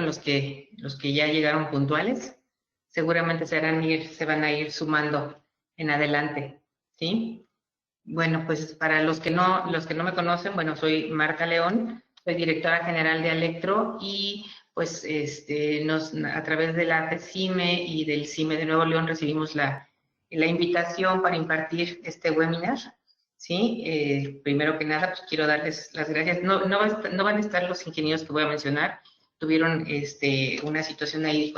los que ya llegaron puntuales. Seguramente se van a ir sumando en adelante, ¿sí? Bueno, pues para los que no me conocen, bueno, soy Marta León, soy directora general de Alectro y pues a través de la CIME y del CIME de Nuevo León recibimos la invitación para impartir este webinar, ¿sí? Primero que nada, pues quiero darles las gracias. No van a estar los ingenieros que voy a mencionar, tuvieron una situación ahí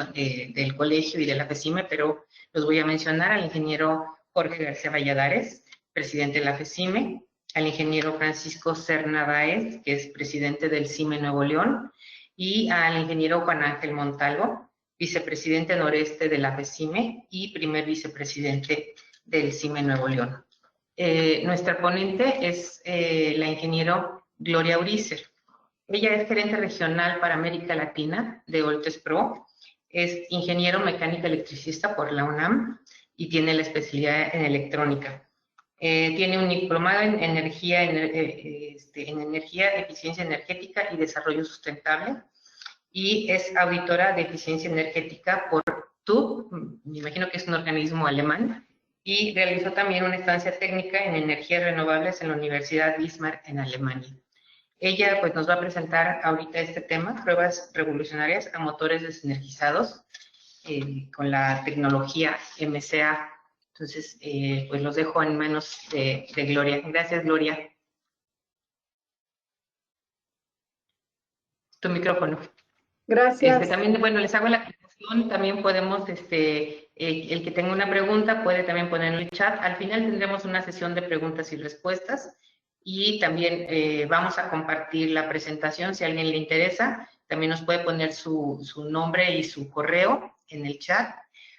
del colegio y de la FECIME, pero los voy a mencionar al ingeniero Jorge García Valladares, presidente de la FECIME, al ingeniero Francisco Serna Báez, que es presidente del CIME Nuevo León, y al ingeniero Juan Ángel Montalvo, vicepresidente noreste de la FECIME y primer vicepresidente del CIME Nuevo León. Nuestra ponente es la ingeniero Gloria Urizer. Ella es gerente regional para América Latina de Oltes Pro, es ingeniero mecánico electricista por la UNAM y tiene la especialidad en electrónica. Tiene un diplomado en energía, en energía, eficiencia energética y desarrollo sustentable y es auditora de eficiencia energética por TÜV, me imagino que es un organismo alemán, y realizó también una estancia técnica en energías renovables en la Universidad Bismarck en Alemania. Ella pues nos va a presentar ahorita este tema, pruebas revolucionarias a motores desenergizados con la tecnología MCA. Entonces, pues los dejo en manos de Gloria. Gracias, Gloria. Tu micrófono. Gracias. También, bueno, les hago la aclaración, también podemos, el que tenga una pregunta puede también poner en el chat. Al final tendremos una sesión de preguntas y respuestas y también vamos a compartir la presentación si a alguien le interesa. También nos puede poner su nombre y su correo en el chat.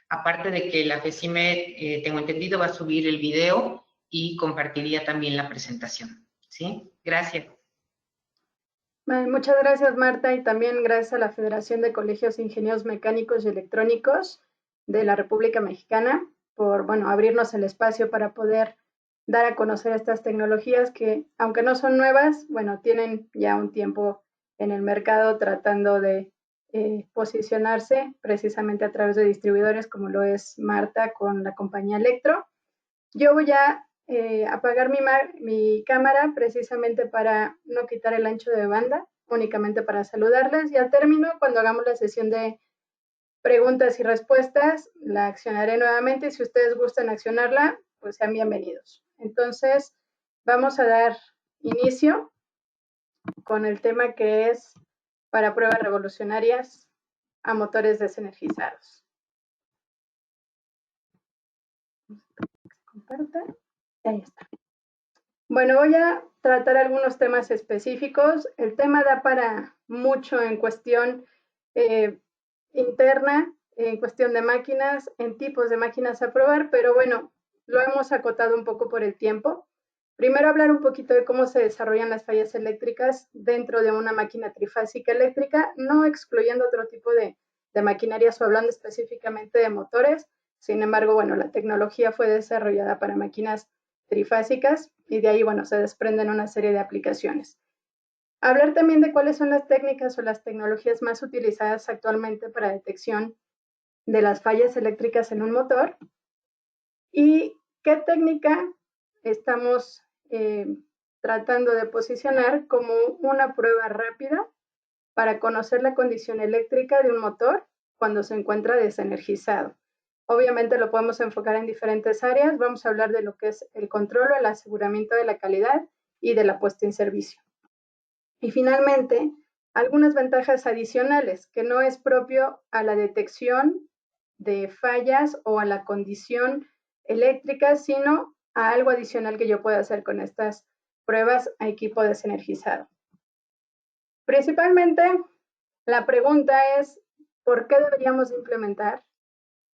Aparte de que la FECIME, tengo entendido, va a subir el video y compartiría también la presentación. ¿Sí? Gracias. Muchas gracias, Marta, y también gracias a la Federación de Colegios de Ingenieros Mecánicos y Electrónicos de la República Mexicana por, bueno, abrirnos el espacio para poder dar a conocer estas tecnologías que, aunque no son nuevas, bueno, tienen ya un tiempo en el mercado tratando de posicionarse precisamente a través de distribuidores como lo es Marta con la compañía Electro. Yo voy a apagar mi cámara precisamente para no quitar el ancho de banda, únicamente para saludarles, y al término, cuando hagamos la sesión de preguntas y respuestas, la accionaré nuevamente y si ustedes gustan accionarla, pues sean bienvenidos. Entonces, vamos a dar inicio con el tema que es para pruebas revolucionarias a motores desenergizados. Comparta. Ahí está. Bueno, voy a tratar algunos temas específicos. El tema da para mucho en cuestión interna, en cuestión de máquinas, en tipos de máquinas a probar, pero bueno, lo hemos acotado un poco por el tiempo. Primero hablar un poquito de cómo se desarrollan las fallas eléctricas dentro de una máquina trifásica eléctrica, no excluyendo otro tipo de maquinarias o hablando específicamente de motores. Sin embargo, bueno, la tecnología fue desarrollada para máquinas trifásicas y de ahí, bueno, se desprenden una serie de aplicaciones. Hablar también de cuáles son las técnicas o las tecnologías más utilizadas actualmente para detección de las fallas eléctricas en un motor y qué técnica estamos tratando de posicionar como una prueba rápida para conocer la condición eléctrica de un motor cuando se encuentra desenergizado. Obviamente lo podemos enfocar en diferentes áreas. Vamos a hablar de lo que es el control o el aseguramiento de la calidad y de la puesta en servicio. Y finalmente, algunas ventajas adicionales que no es propio a la detección de fallas o a la condición eléctrica, sino a algo adicional que yo pueda hacer con estas pruebas a equipo desenergizado. Principalmente, la pregunta es, ¿por qué deberíamos implementar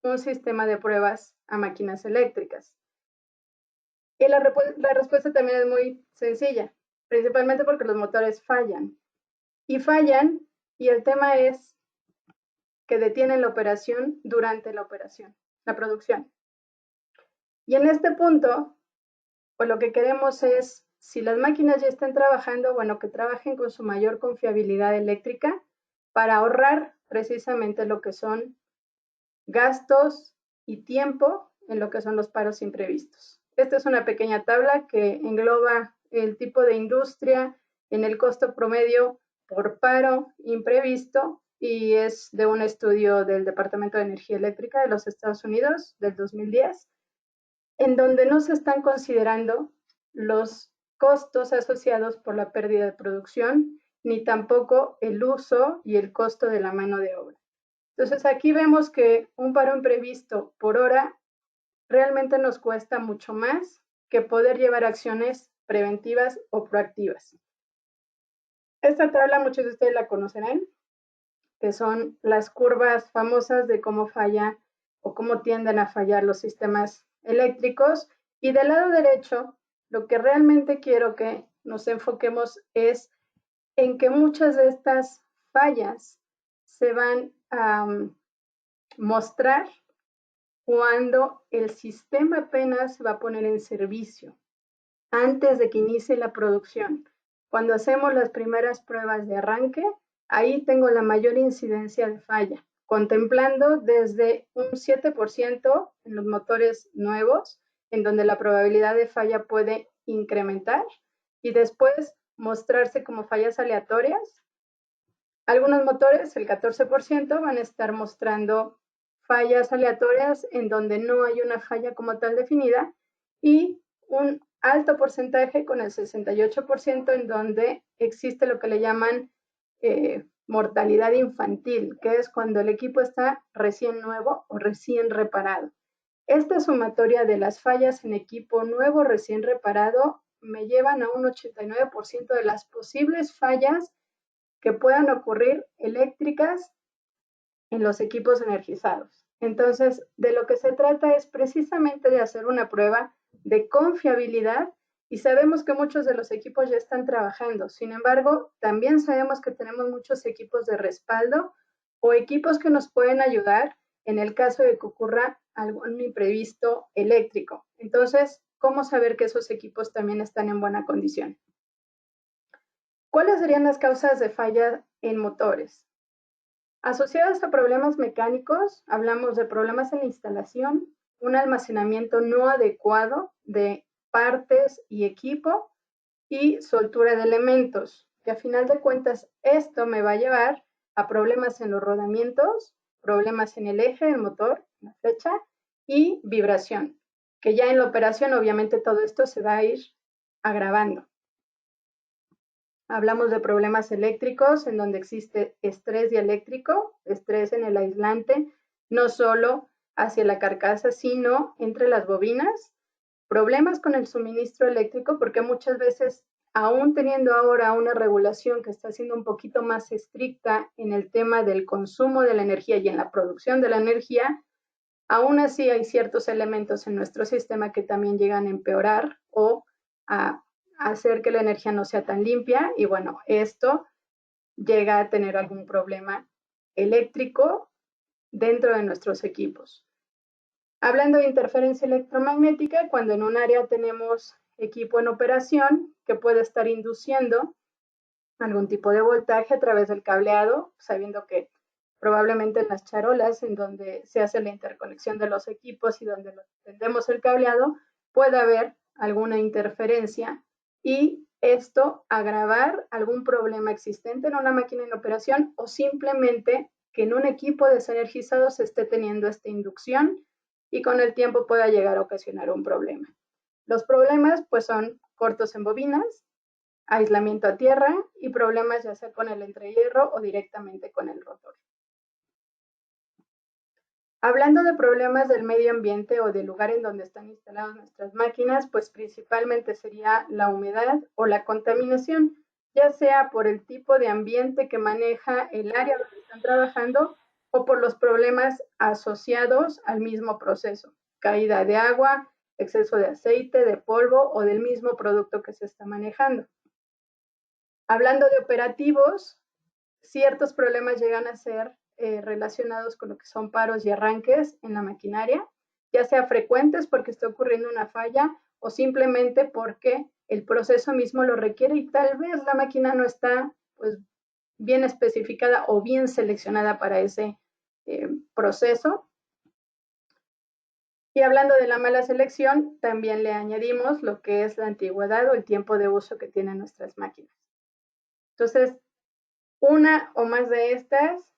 un sistema de pruebas a máquinas eléctricas? Y la respuesta también es muy sencilla, principalmente porque los motores fallan. Y fallan, y el tema es que detienen la operación durante la operación, la producción. Y en este punto, pues lo que queremos es, si las máquinas ya están trabajando, bueno, que trabajen con su mayor confiabilidad eléctrica para ahorrar precisamente lo que son gastos y tiempo en lo que son los paros imprevistos. Esta es una pequeña tabla que engloba el tipo de industria en el costo promedio por paro imprevisto y es de un estudio del Departamento de Energía Eléctrica de los Estados Unidos del 2010, en donde no se están considerando los costos asociados por la pérdida de producción, ni tampoco el uso y el costo de la mano de obra. Entonces aquí vemos que un paro imprevisto por hora realmente nos cuesta mucho más que poder llevar acciones preventivas o proactivas. Esta tabla muchos de ustedes la conocerán, que son las curvas famosas de cómo falla o cómo tienden a fallar los sistemas eléctricos. Y del lado derecho, lo que realmente quiero que nos enfoquemos es en que muchas de estas fallas se van a mostrar cuando el sistema apenas se va a poner en servicio, antes de que inicie la producción. Cuando hacemos las primeras pruebas de arranque, ahí tengo la mayor incidencia de falla, contemplando desde un 7% en los motores nuevos, en donde la probabilidad de falla puede incrementar, y después mostrarse como fallas aleatorias. Algunos motores, el 14%, van a estar mostrando fallas aleatorias en donde no hay una falla como tal definida, y un alto porcentaje con el 68% en donde existe lo que le llaman mortalidad infantil, que es cuando el equipo está recién nuevo o recién reparado. Esta sumatoria de las fallas en equipo nuevo recién reparado me llevan a un 89% de las posibles fallas que puedan ocurrir eléctricas en los equipos energizados. Entonces, de lo que se trata es precisamente de hacer una prueba de confiabilidad, y sabemos que muchos de los equipos ya están trabajando. Sin embargo, también sabemos que tenemos muchos equipos de respaldo o equipos que nos pueden ayudar en el caso de que ocurra algún imprevisto eléctrico. Entonces, ¿cómo saber que esos equipos también están en buena condición? ¿Cuáles serían las causas de falla en motores? Asociadas a problemas mecánicos, hablamos de problemas en la instalación, un almacenamiento no adecuado de partes y equipo y soltura de elementos, que a final de cuentas esto me va a llevar a problemas en los rodamientos, problemas en el eje del motor, la flecha, y vibración, que ya en la operación obviamente todo esto se va a ir agravando. Hablamos de problemas eléctricos en donde existe estrés dieléctrico, estrés en el aislante, no solo hacia la carcasa, sino entre las bobinas. Problemas con el suministro eléctrico, porque muchas veces, aún teniendo ahora una regulación que está siendo un poquito más estricta en el tema del consumo de la energía y en la producción de la energía, aún así hay ciertos elementos en nuestro sistema que también llegan a empeorar o a hacer que la energía no sea tan limpia, y bueno, esto llega a tener algún problema eléctrico dentro de nuestros equipos. Hablando de interferencia electromagnética, cuando en un área tenemos equipo en operación que puede estar induciendo algún tipo de voltaje a través del cableado, sabiendo que probablemente en las charolas en donde se hace la interconexión de los equipos y donde tendemos el cableado, puede haber alguna interferencia y esto agravar algún problema existente en una máquina en operación, o simplemente que en un equipo desenergizado se esté teniendo esta inducción y con el tiempo pueda llegar a ocasionar un problema. Los problemas pues son cortos en bobinas, aislamiento a tierra y problemas ya sea con el entrehierro o directamente con el rotor. Hablando de problemas del medio ambiente o del lugar en donde están instaladas nuestras máquinas, pues principalmente sería la humedad o la contaminación, ya sea por el tipo de ambiente que maneja el área donde están trabajando o por los problemas asociados al mismo proceso, caída de agua, exceso de aceite, de polvo o del mismo producto que se está manejando. Hablando de operativos, ciertos problemas llegan a ser relacionados con lo que son paros y arranques en la maquinaria, ya sea frecuentes porque está ocurriendo una falla o simplemente porque el proceso mismo lo requiere y tal vez la máquina no está pues bien especificada o bien seleccionada para ese proceso. Y hablando de la mala selección, también le añadimos lo que es la antigüedad o el tiempo de uso que tienen nuestras máquinas. Entonces, una o más de estas,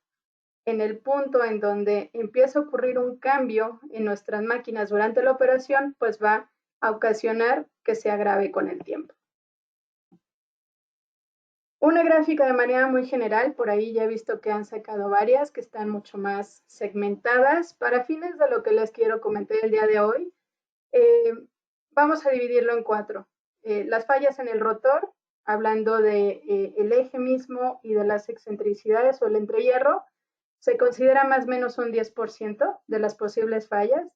en el punto en donde empieza a ocurrir un cambio en nuestras máquinas durante la operación, pues va a ocasionar que se agrave con el tiempo. Una gráfica de manera muy general, por ahí ya he visto que han sacado varias que están mucho más segmentadas. Para fines de lo que les quiero comentar el día de hoy, vamos a dividirlo en 4. Las fallas en el rotor, hablando de el eje mismo y de las excentricidades o el entrehierro, se considera más o menos un 10% de las posibles fallas.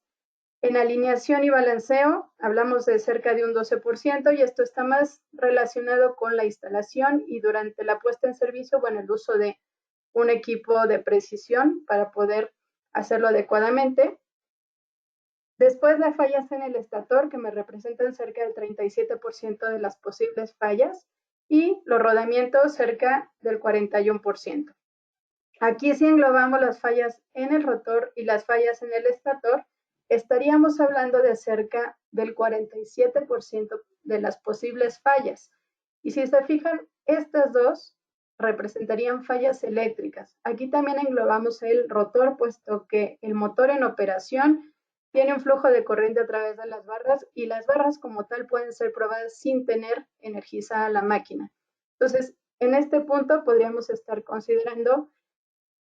En alineación y balanceo hablamos de cerca de un 12% y esto está más relacionado con la instalación y durante la puesta en servicio, bueno, el uso de un equipo de precisión para poder hacerlo adecuadamente. Después las fallas en el estator, que me representan cerca del 37% de las posibles fallas, y los rodamientos cerca del 41%. Aquí si englobamos las fallas en el rotor y las fallas en el estator, estaríamos hablando de cerca del 47% de las posibles fallas. Y si se fijan, estas dos representarían fallas eléctricas. Aquí también englobamos el rotor, puesto que el motor en operación tiene un flujo de corriente a través de las barras y las barras como tal pueden ser probadas sin tener energizada la máquina. Entonces, en este punto podríamos estar considerando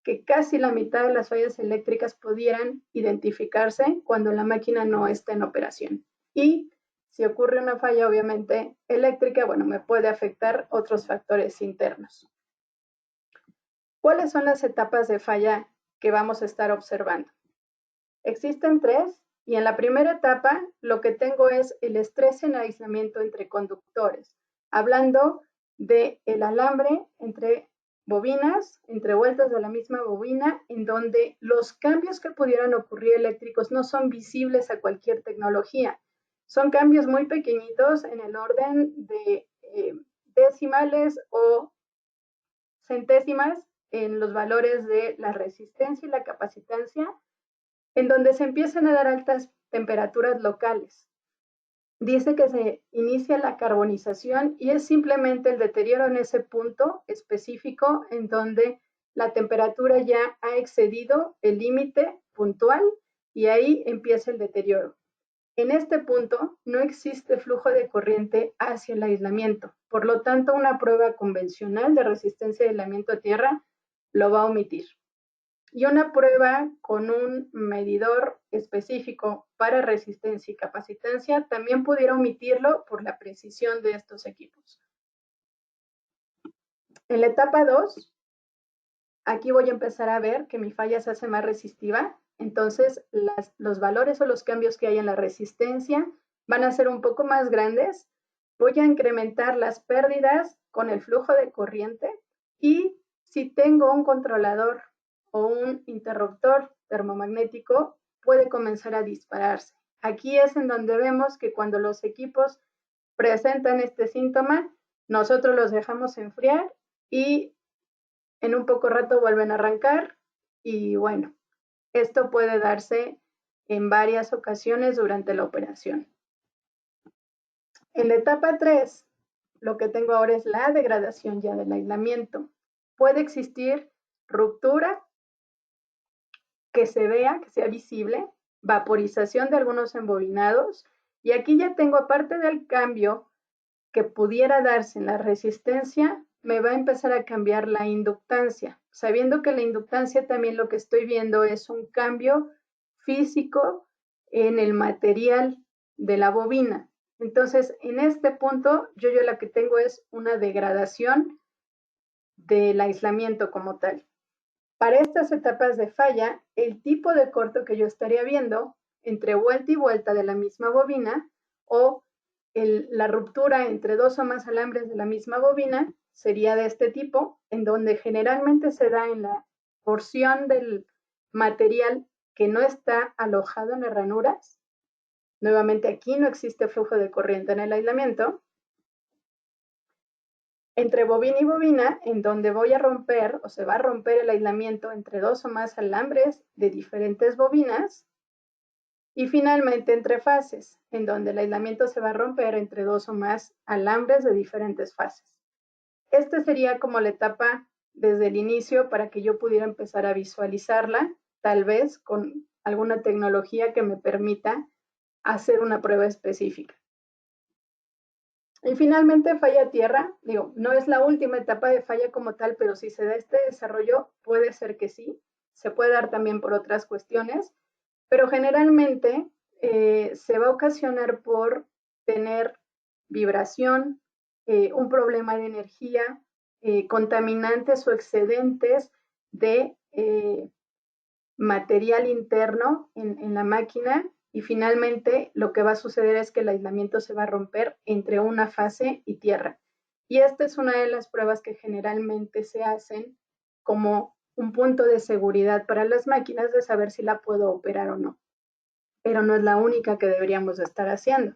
que casi la mitad de las fallas eléctricas pudieran identificarse cuando la máquina no está en operación. Y si ocurre una falla, obviamente, eléctrica, bueno, me puede afectar otros factores internos. ¿Cuáles son las etapas de falla que vamos a estar observando? Existen 3 y en la primera etapa lo que tengo es el estrés en aislamiento entre conductores, hablando del alambre entre bobinas, entre vueltas de la misma bobina, en donde los cambios que pudieran ocurrir eléctricos no son visibles a cualquier tecnología. Son cambios muy pequeñitos en el orden de decimales o centésimas en los valores de la resistencia y la capacitancia, en donde se empiezan a dar altas temperaturas locales. Dice que se inicia la carbonización y es simplemente el deterioro en ese punto específico en donde la temperatura ya ha excedido el límite puntual y ahí empieza el deterioro. En este punto no existe flujo de corriente hacia el aislamiento, por lo tanto una prueba convencional de resistencia de aislamiento a tierra lo va a omitir. Y una prueba con un medidor específico para resistencia y capacitancia también pudiera omitirlo por la precisión de estos equipos. En la etapa 2, aquí voy a empezar a ver que mi falla se hace más resistiva, entonces los valores o los cambios que hay en la resistencia van a ser un poco más grandes. Voy a incrementar las pérdidas con el flujo de corriente y si tengo un controlador o un interruptor termomagnético, puede comenzar a dispararse. Aquí es en donde vemos que cuando los equipos presentan este síntoma, nosotros los dejamos enfriar y en un poco rato vuelven a arrancar y bueno, esto puede darse en varias ocasiones durante la operación. En la etapa 3, lo que tengo ahora es la degradación ya del aislamiento. Puede existir ruptura que se vea, que sea visible, vaporización de algunos embobinados y aquí ya tengo, aparte del cambio que pudiera darse en la resistencia, me va a empezar a cambiar la inductancia, sabiendo que la inductancia también lo que estoy viendo es un cambio físico en el material de la bobina. Entonces, en este punto, yo lo que tengo es una degradación del aislamiento como tal. Para estas etapas de falla, el tipo de corto que yo estaría viendo entre vuelta y vuelta de la misma bobina o la ruptura entre 2 o más alambres de la misma bobina sería de este tipo, en donde generalmente se da en la porción del material que no está alojado en las ranuras. Nuevamente aquí no existe flujo de corriente en el aislamiento. entre bobina y bobina, en donde voy a romper o se va a romper el aislamiento entre dos o más alambres de diferentes bobinas. Y finalmente entre fases, en donde el aislamiento se va a romper entre dos o más alambres de diferentes fases. Esta sería como la etapa desde el inicio para que yo pudiera empezar a visualizarla, tal vez con alguna tecnología que me permita hacer una prueba específica. Y finalmente falla tierra, digo, no es la última etapa de falla como tal, pero si se da este desarrollo, puede ser que sí, se puede dar también por otras cuestiones, pero generalmente se va a ocasionar por tener vibración, un problema de energía, contaminantes o excedentes de material interno en la máquina y finalmente lo que va a suceder es que el aislamiento se va a romper entre una fase y tierra. Y esta es una de las pruebas que generalmente se hacen como un punto de seguridad para las máquinas de saber si la puedo operar o no. Pero no es la única que deberíamos estar haciendo.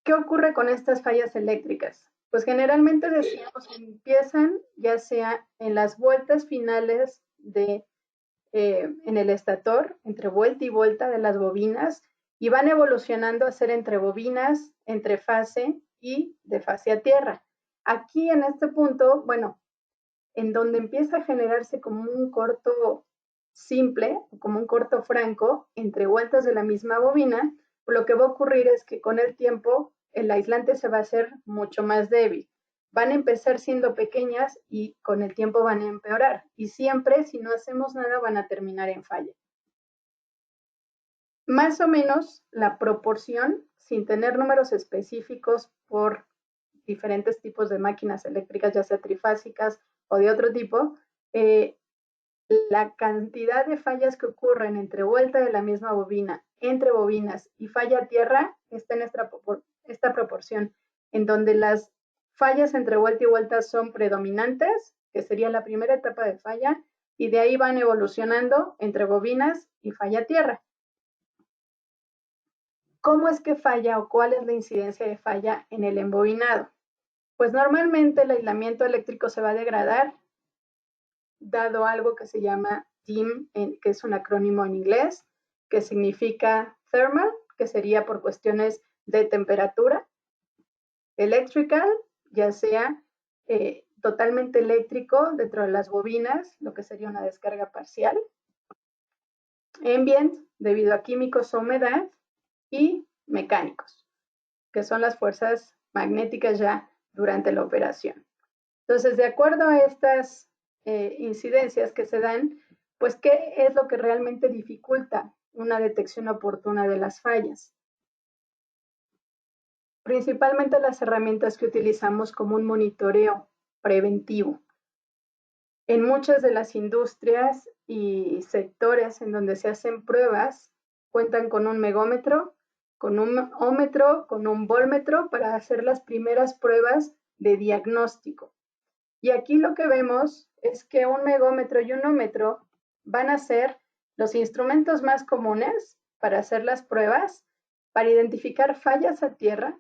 ¿Qué ocurre con estas fallas eléctricas? Pues generalmente decíamos que empiezan ya sea en las vueltas finales de en el estator, entre vuelta y vuelta de las bobinas, y van evolucionando a ser entre bobinas, entre fase y de fase a tierra. Aquí en este punto, bueno, en donde empieza a generarse como un corto simple, como un corto franco, entre vueltas de la misma bobina, lo que va a ocurrir es que con el tiempo el aislante se va a hacer mucho más débil. Van a empezar siendo pequeñas y con el tiempo van a empeorar. Y siempre, si no hacemos nada, van a terminar en falla. Más o menos la proporción, sin tener números específicos por diferentes tipos de máquinas eléctricas, ya sea trifásicas o de otro tipo, la cantidad de fallas que ocurren entre vuelta de la misma bobina, entre bobinas y falla a tierra está en esta proporción, en donde las fallas entre vuelta y vuelta son predominantes, que sería la primera etapa de falla, y de ahí van evolucionando entre bobinas y falla a tierra. ¿Cómo es que falla o cuál es la incidencia de falla en el embobinado? Pues normalmente el aislamiento eléctrico se va a degradar dado algo que se llama DIM, que es un acrónimo en inglés, que significa thermal, que sería por cuestiones de temperatura, electrical, ya sea totalmente eléctrico dentro de las bobinas, lo que sería una descarga parcial, ambient, debido a químicos o humedad, y mecánicos, que son las fuerzas magnéticas ya durante la operación. Entonces, de acuerdo a estas incidencias que se dan, pues, ¿qué es lo que realmente dificulta una detección oportuna de las fallas? Principalmente las herramientas que utilizamos como un monitoreo preventivo. En muchas de las industrias y sectores en donde se hacen pruebas, cuentan con un megómetro, con un ómetro, con un volmetro para hacer las primeras pruebas de diagnóstico. Y aquí lo que vemos es que un megómetro y un ómetro van a ser los instrumentos más comunes para hacer las pruebas, para identificar fallas a tierra,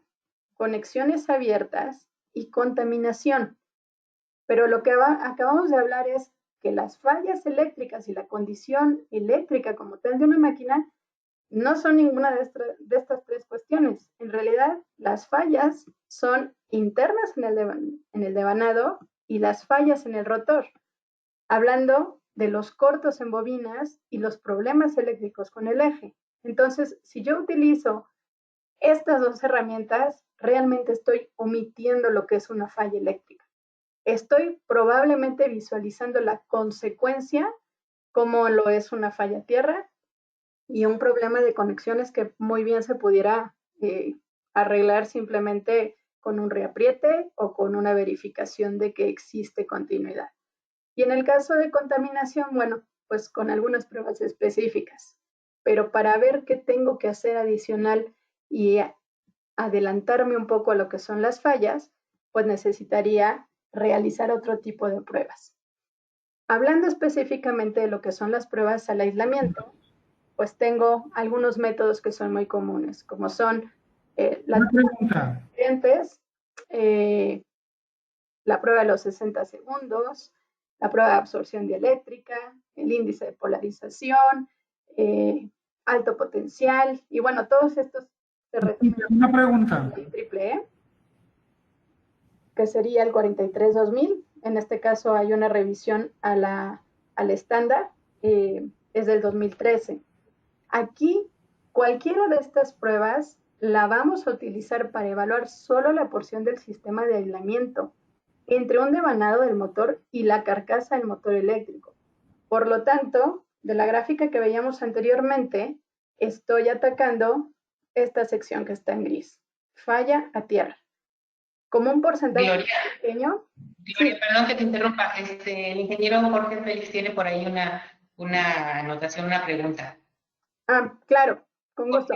conexiones abiertas y contaminación. Pero lo que acabamos de hablar es que las fallas eléctricas y la condición eléctrica como tal de una máquina no son ninguna de estas tres cuestiones. En realidad, las fallas son internas en el devanado y las fallas en el rotor, hablando de los cortos en bobinas y los problemas eléctricos con el eje. Entonces, si yo utilizo estas dos herramientas, realmente estoy omitiendo lo que es una falla eléctrica. Estoy probablemente visualizando la consecuencia, como lo es una falla tierra, y un problema de conexiones que muy bien se pudiera arreglar simplemente con un reapriete o con una verificación de que existe continuidad. Y en el caso de contaminación, bueno, pues con algunas pruebas específicas, pero para ver qué tengo que hacer adicional y adelantarme un poco a lo que son las fallas, pues necesitaría realizar otro tipo de pruebas. Hablando específicamente de lo que son las pruebas al aislamiento, pues tengo algunos métodos que son muy comunes, como son las Una pregunta. corrientes, la prueba de los 60 segundos, la prueba de absorción dieléctrica, el índice de polarización, alto potencial, y bueno, todos estos se refieren Una pregunta. al triple E, que sería el 43-2000. En este caso hay una revisión al estándar, es del 2013. Aquí, cualquiera de estas pruebas la vamos a utilizar para evaluar solo la porción del sistema de aislamiento entre un devanado del motor y la carcasa del motor eléctrico. Por lo tanto, de la gráfica que veíamos anteriormente, estoy atacando esta sección que está en gris. Falla a tierra. Como un porcentaje Gloria, pequeño. Gloria, Sí. perdón que te interrumpa. El ingeniero Jorge Félix tiene por ahí una anotación, una pregunta. Claro, con gusto.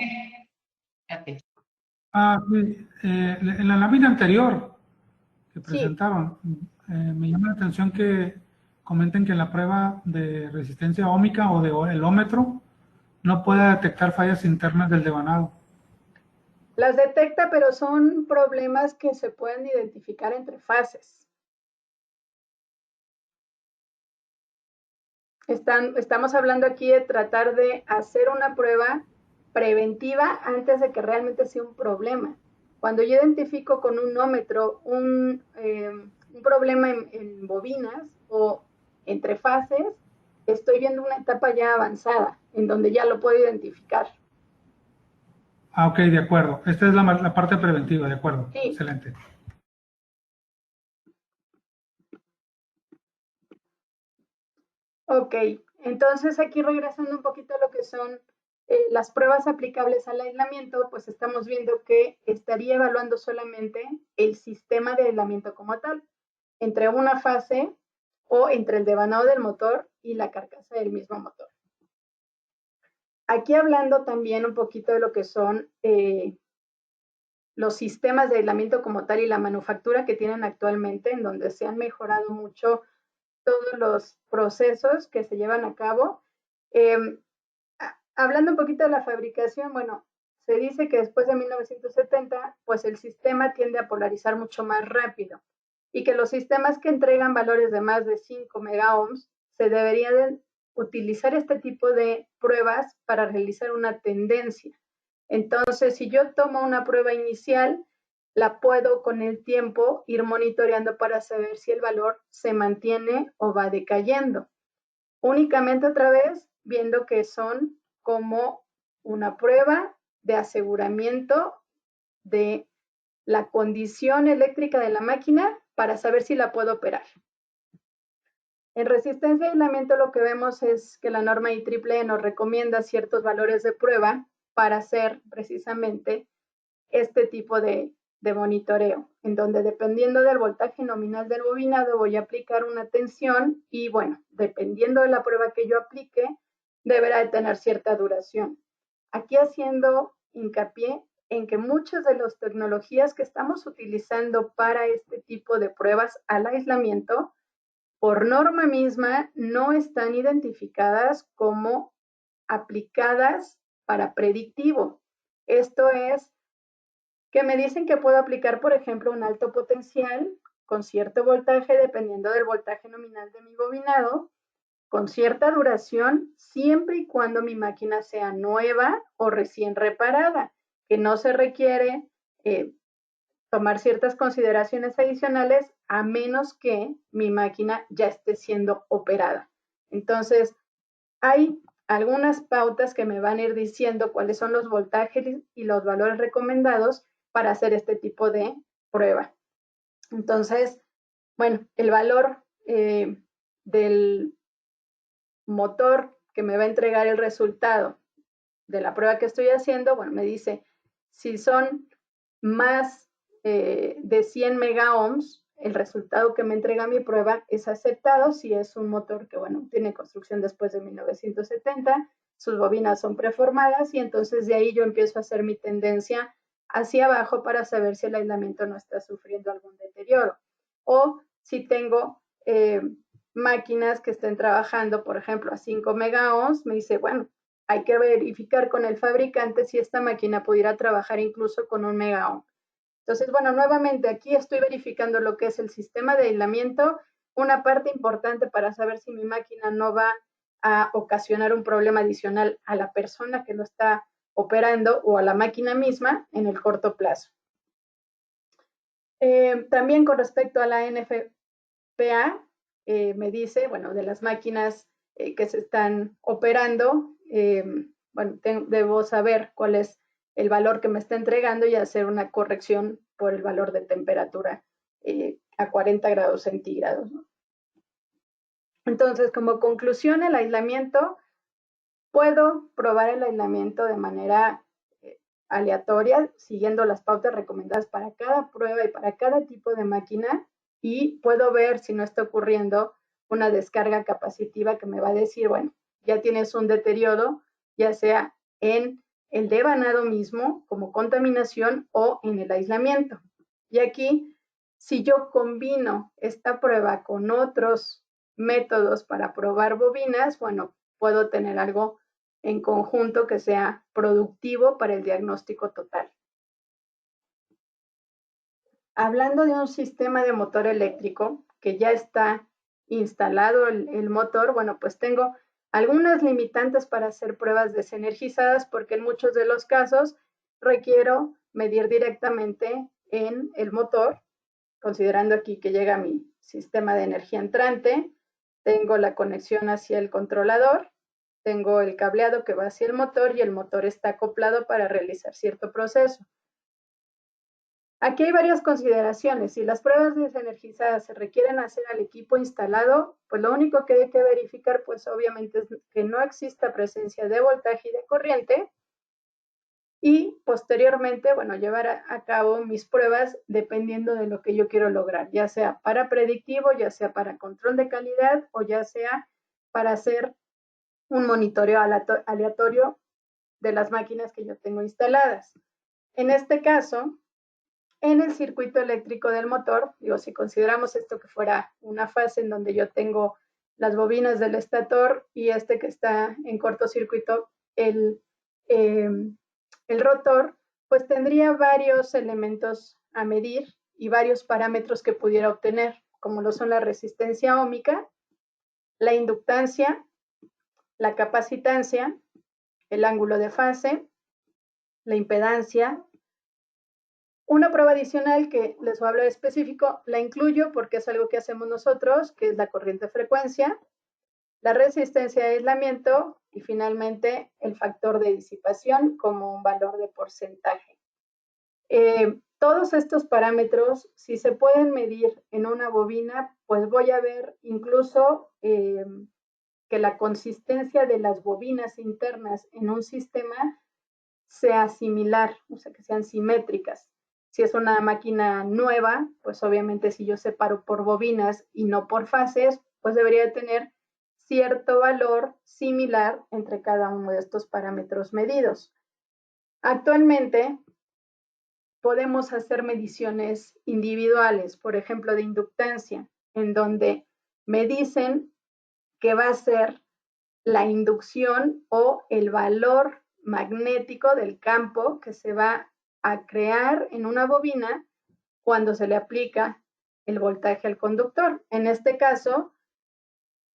Okay. Sí, en la lámina anterior que Sí. presentaron, me llama la atención que comenten que en la prueba de resistencia óhmica o de el ómetro no puede detectar fallas internas del devanado. Las detecta, pero son problemas que se pueden identificar entre fases. Estamos hablando aquí de tratar de hacer una prueba preventiva antes de que realmente sea un problema. Cuando yo identifico con un ómetro un problema en bobinas o entre fases, estoy viendo una etapa ya avanzada, en donde ya lo puedo identificar. Ok, de acuerdo. Esta es la parte preventiva, de acuerdo. Sí. Excelente. Ok, entonces aquí regresando un poquito a lo que son las pruebas aplicables al aislamiento, pues estamos viendo que estaría evaluando solamente el sistema de aislamiento como tal, entre una fase o entre el devanado del motor y la carcasa del mismo motor. Aquí hablando también un poquito de lo que son los sistemas de aislamiento como tal y la manufactura que tienen actualmente, en donde se han mejorado mucho todos los procesos que se llevan a cabo. Hablando un poquito de la fabricación, bueno, se dice que después de 1970, pues el sistema tiende a polarizar mucho más rápido y que los sistemas que entregan valores de más de 5 megaohms se deberían utilizar este tipo de pruebas para realizar una tendencia. Entonces, si yo tomo una prueba inicial, la puedo con el tiempo ir monitoreando para saber si el valor se mantiene o va decayendo. Únicamente otra vez viendo que son como una prueba de aseguramiento de la condición eléctrica de la máquina para saber si la puedo operar. En resistencia y aislamiento lo que vemos es que la norma IEEE nos recomienda ciertos valores de prueba para hacer precisamente este tipo de monitoreo, en donde dependiendo del voltaje nominal del bobinado voy a aplicar una tensión y bueno, dependiendo de la prueba que yo aplique, deberá de tener cierta duración. Aquí haciendo hincapié en que muchas de las tecnologías que estamos utilizando para este tipo de pruebas al aislamiento, por norma misma, no están identificadas como aplicadas para predictivo. Esto es que me dicen que puedo aplicar, por ejemplo, un alto potencial con cierto voltaje, dependiendo del voltaje nominal de mi bobinado, con cierta duración, siempre y cuando mi máquina sea nueva o recién reparada, que no se requiere tomar ciertas consideraciones adicionales a menos que mi máquina ya esté siendo operada. Entonces, hay algunas pautas que me van a ir diciendo cuáles son los voltajes y los valores recomendados para hacer este tipo de prueba. Entonces, bueno, el valor del motor que me va a entregar el resultado de la prueba que estoy haciendo, bueno, me dice si son más de 100 megaohms, el resultado que me entrega mi prueba es aceptado si es un motor que, bueno, tiene construcción después de 1970, sus bobinas son preformadas y entonces de ahí yo empiezo a hacer mi tendencia hacia abajo para saber si el aislamiento no está sufriendo algún deterioro. O si tengo máquinas que estén trabajando, por ejemplo, a 5 megaohms, me dice, bueno, hay que verificar con el fabricante si esta máquina pudiera trabajar incluso con 1 megaohm. Entonces, bueno, nuevamente aquí estoy verificando lo que es el sistema de aislamiento, una parte importante para saber si mi máquina no va a ocasionar un problema adicional a la persona que lo está operando o a la máquina misma en el corto plazo. También con respecto a la NFPA, me dice, bueno, de las máquinas que se están operando, bueno, debo saber cuál es el valor que me está entregando y hacer una corrección por el valor de temperatura a 40 grados centígrados, ¿no? Entonces, como conclusión, el aislamiento, puedo probar el aislamiento de manera aleatoria, siguiendo las pautas recomendadas para cada prueba y para cada tipo de máquina, y puedo ver si no está ocurriendo una descarga capacitiva que me va a decir, bueno, ya tienes un deterioro, ya sea en el devanado mismo, como contaminación, o en el aislamiento. Y aquí, si yo combino esta prueba con otros métodos para probar bobinas, bueno, puedo tener algo en conjunto que sea productivo para el diagnóstico total. Hablando de un sistema de motor eléctrico que ya está instalado el motor, bueno, pues tengo algunas limitantes para hacer pruebas desenergizadas porque en muchos de los casos requiero medir directamente en el motor, considerando aquí que llega mi sistema de energía entrante, tengo la conexión hacia el controlador, tengo el cableado que va hacia el motor y el motor está acoplado para realizar cierto proceso. Aquí hay varias consideraciones. Si las pruebas desenergizadas se requieren hacer al equipo instalado, pues lo único que hay que verificar, pues obviamente es que no exista presencia de voltaje y de corriente. Y posteriormente, bueno, llevar a cabo mis pruebas dependiendo de lo que yo quiero lograr, ya sea para predictivo, ya sea para control de calidad o ya sea para hacer un monitoreo aleatorio de las máquinas que yo tengo instaladas. En este caso, en el circuito eléctrico del motor, digo, si consideramos esto que fuera una fase en donde yo tengo las bobinas del estator y este que está en cortocircuito, el rotor, pues tendría varios elementos a medir y varios parámetros que pudiera obtener, como lo son la resistencia óhmica, la inductancia, la capacitancia, el ángulo de fase, la impedancia. Una prueba adicional que les voy a hablar específico, la incluyo porque es algo que hacemos nosotros, que es la corriente frecuencia, la resistencia de aislamiento y finalmente el factor de disipación como un valor de porcentaje. Todos estos parámetros, si se pueden medir en una bobina, pues voy a ver incluso que la consistencia de las bobinas internas en un sistema sea similar, o sea, que sean simétricas. Si es una máquina nueva, pues obviamente si yo separo por bobinas y no por fases, pues debería tener cierto valor similar entre cada uno de estos parámetros medidos. Actualmente podemos hacer mediciones individuales, por ejemplo, de inductancia, en donde me dicen que va a ser la inducción o el valor magnético del campo que se va a crear en una bobina cuando se le aplica el voltaje al conductor. En este caso,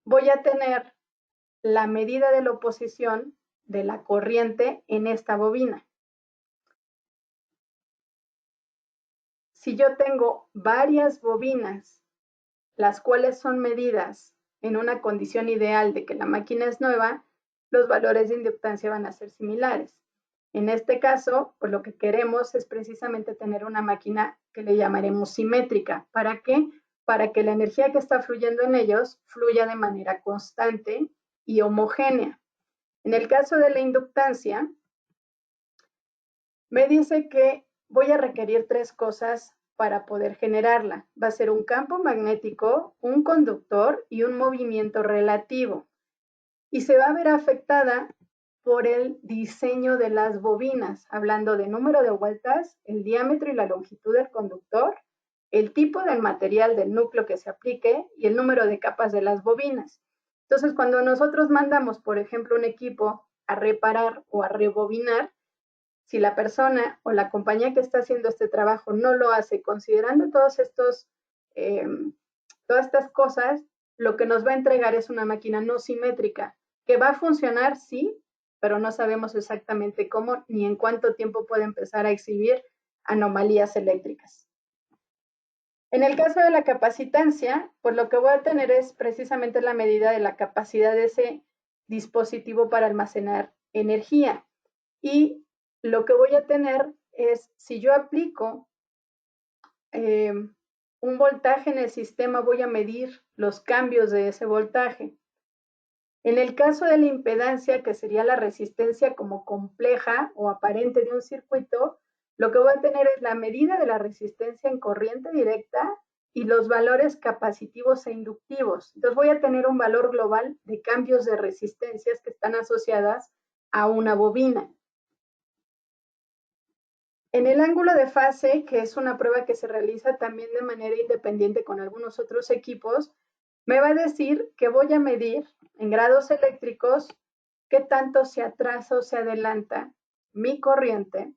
voy a tener la medida de la oposición de la corriente en esta bobina. Si yo tengo varias bobinas, las cuales son medidas en una condición ideal de que la máquina es nueva, los valores de inductancia van a ser similares. En este caso, pues lo que queremos es precisamente tener una máquina que le llamaremos simétrica. ¿Para qué? Para que la energía que está fluyendo en ellos fluya de manera constante y homogénea. En el caso de la inductancia, me dice que voy a requerir tres cosas para poder generarla. Va a ser un campo magnético, un conductor y un movimiento relativo. Y se va a ver afectada por el diseño de las bobinas, hablando de número de vueltas, el diámetro y la longitud del conductor, el tipo del material del núcleo que se aplique y el número de capas de las bobinas. Entonces, cuando nosotros mandamos, por ejemplo, un equipo a reparar o a rebobinar, si la persona o la compañía que está haciendo este trabajo no lo hace considerando todas estas cosas, lo que nos va a entregar es una máquina no simétrica, que va a funcionar, sí, pero no sabemos exactamente cómo ni en cuánto tiempo puede empezar a exhibir anomalías eléctricas. En el caso de la capacitancia, pues lo que voy a tener es precisamente la medida de la capacidad de ese dispositivo para almacenar energía. Y lo que voy a tener es, si yo aplico un voltaje en el sistema, voy a medir los cambios de ese voltaje. En el caso de la impedancia, que sería la resistencia como compleja o aparente de un circuito, lo que voy a tener es la medida de la resistencia en corriente directa y los valores capacitivos e inductivos. Entonces voy a tener un valor global de cambios de resistencias que están asociadas a una bobina. En el ángulo de fase, que es una prueba que se realiza también de manera independiente con algunos otros equipos, me va a decir que voy a medir en grados eléctricos qué tanto se atrasa o se adelanta mi corriente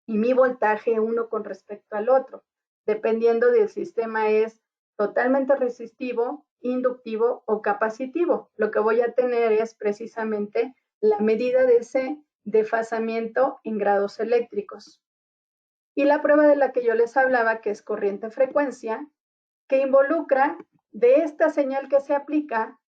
y mi voltaje uno con respecto al otro, dependiendo del sistema es totalmente resistivo, inductivo o capacitivo. Lo que voy a tener es precisamente la medida de ese desfasamiento en grados eléctricos. Y la prueba de la que yo les hablaba, que es corriente-frecuencia, que involucra de esta señal que se aplica,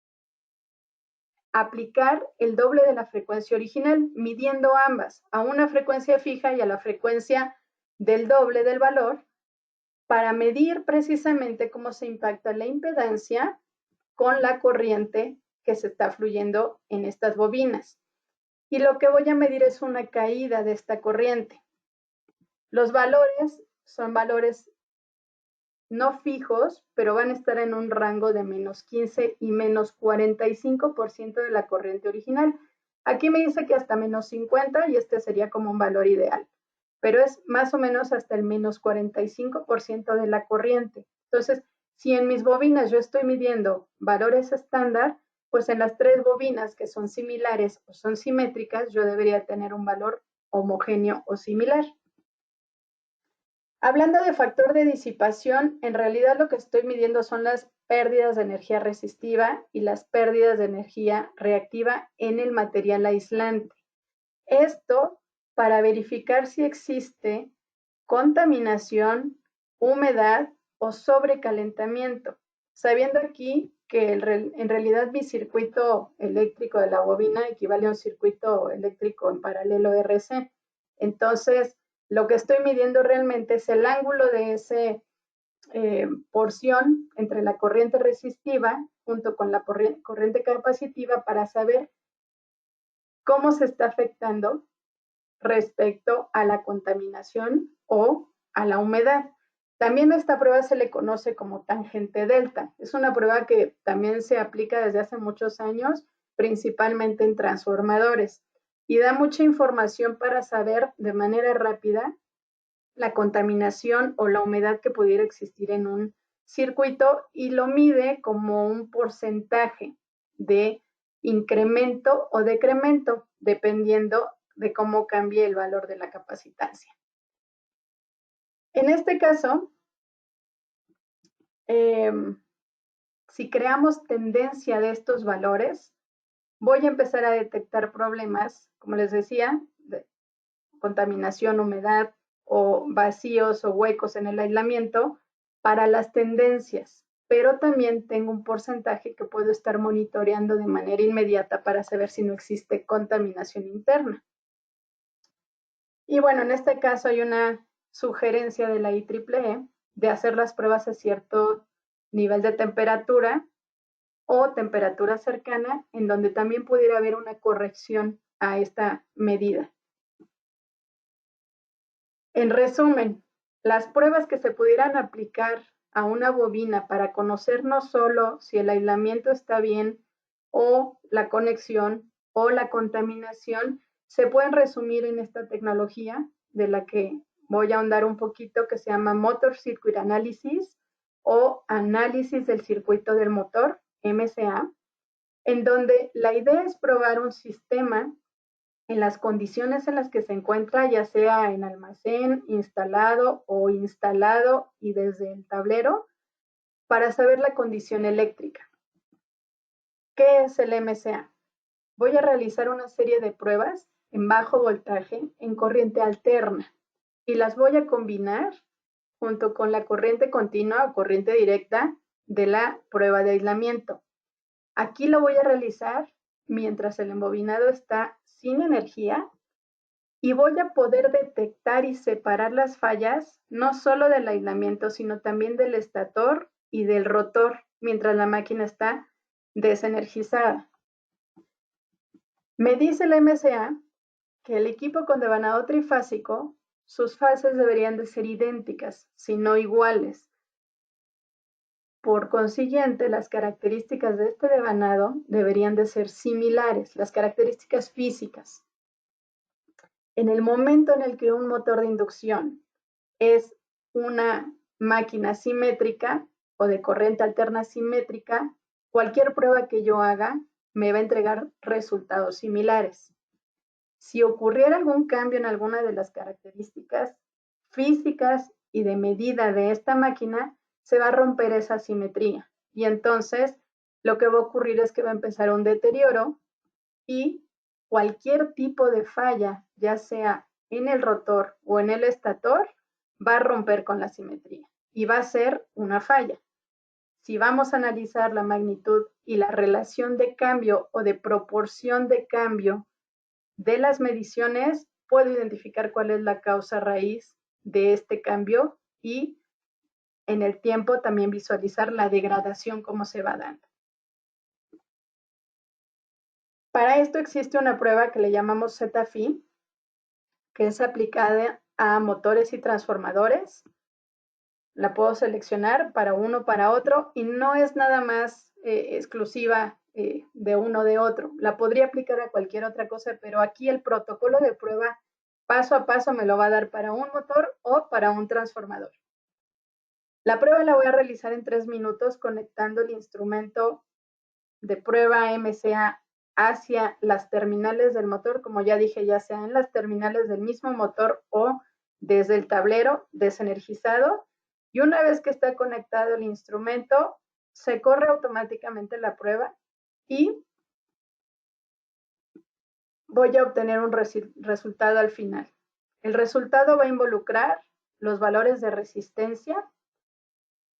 aplicar el doble de la frecuencia original, midiendo ambas, a una frecuencia fija y a la frecuencia del doble del valor, para medir precisamente cómo se impacta la impedancia con la corriente que se está fluyendo en estas bobinas. Y lo que voy a medir es una caída de esta corriente. Los valores son valores no fijos, pero van a estar en un rango de menos 15 y menos 45% de la corriente original. Aquí me dice que hasta menos 50 y este sería como un valor ideal, pero es más o menos hasta el menos 45% de la corriente. Entonces, si en mis bobinas yo estoy midiendo valores estándar, pues en las tres bobinas que son similares o son simétricas, yo debería tener un valor homogéneo o similar. Hablando de factor de disipación, en realidad lo que estoy midiendo son las pérdidas de energía resistiva y las pérdidas de energía reactiva en el material aislante. Esto para verificar si existe contaminación, humedad o sobrecalentamiento. Sabiendo aquí que en realidad mi circuito eléctrico de la bobina equivale a un circuito eléctrico en paralelo RC. Entonces, lo que estoy midiendo realmente es el ángulo de esa porción entre la corriente resistiva junto con la corriente capacitiva para saber cómo se está afectando respecto a la contaminación o a la humedad. También a esta prueba se le conoce como tangente delta. Es una prueba que también se aplica desde hace muchos años, principalmente en transformadores, y da mucha información para saber de manera rápida la contaminación o la humedad que pudiera existir en un circuito y lo mide como un porcentaje de incremento o decremento, dependiendo de cómo cambie el valor de la capacitancia. En este caso, si creamos tendencia de estos valores, voy a empezar a detectar problemas, como les decía, de contaminación, humedad o vacíos o huecos en el aislamiento para las tendencias, pero también tengo un porcentaje que puedo estar monitoreando de manera inmediata para saber si no existe contaminación interna. Y bueno, en este caso hay una sugerencia de la IEEE de hacer las pruebas a cierto nivel de temperatura o temperatura cercana, en donde también pudiera haber una corrección a esta medida. En resumen, las pruebas que se pudieran aplicar a una bobina para conocer no solo si el aislamiento está bien o la conexión o la contaminación, se pueden resumir en esta tecnología de la que voy a ahondar un poquito, que se llama Motor Circuit Analysis o análisis del circuito del motor, MCA, en donde la idea es probar un sistema en las condiciones en las que se encuentra, ya sea en almacén, instalado o instalado y desde el tablero, para saber la condición eléctrica. ¿Qué es el MCA? Voy a realizar una serie de pruebas en bajo voltaje en corriente alterna y las voy a combinar junto con la corriente continua o corriente directa de la prueba de aislamiento. Aquí lo voy a realizar mientras el embobinado está sin energía y voy a poder detectar y separar las fallas no solo del aislamiento, sino también del estator y del rotor mientras la máquina está desenergizada. Me dice la MCA que el equipo con devanado trifásico, sus fases deberían de ser idénticas, si no iguales. Por consiguiente, las características de este devanado deberían de ser similares, las características físicas. En el momento en el que un motor de inducción es una máquina simétrica o de corriente alterna simétrica, cualquier prueba que yo haga me va a entregar resultados similares. Si ocurriera algún cambio en alguna de las características físicas y de medida de esta máquina, se va a romper esa simetría. Y entonces lo que va a ocurrir es que va a empezar un deterioro y cualquier tipo de falla, ya sea en el rotor o en el estator, va a romper con la simetría y va a ser una falla. Si vamos a analizar la magnitud y la relación de cambio o de proporción de cambio de las mediciones, puedo identificar cuál es la causa raíz de este cambio y en el tiempo también visualizar la degradación, cómo se va dando. Para esto existe una prueba que le llamamos ZFI, que es aplicada a motores y transformadores. La puedo seleccionar para uno, para otro, y no es nada más exclusiva de uno de otro. La podría aplicar a cualquier otra cosa, pero aquí el protocolo de prueba paso a paso me lo va a dar para un motor o para un transformador. La prueba la voy a realizar en 3 minutos conectando el instrumento de prueba MCA hacia las terminales del motor, como ya dije, ya sea en las terminales del mismo motor o desde el tablero desenergizado. Y una vez que está conectado el instrumento, se corre automáticamente la prueba y voy a obtener un resultado al final. El resultado va a involucrar los valores de resistencia,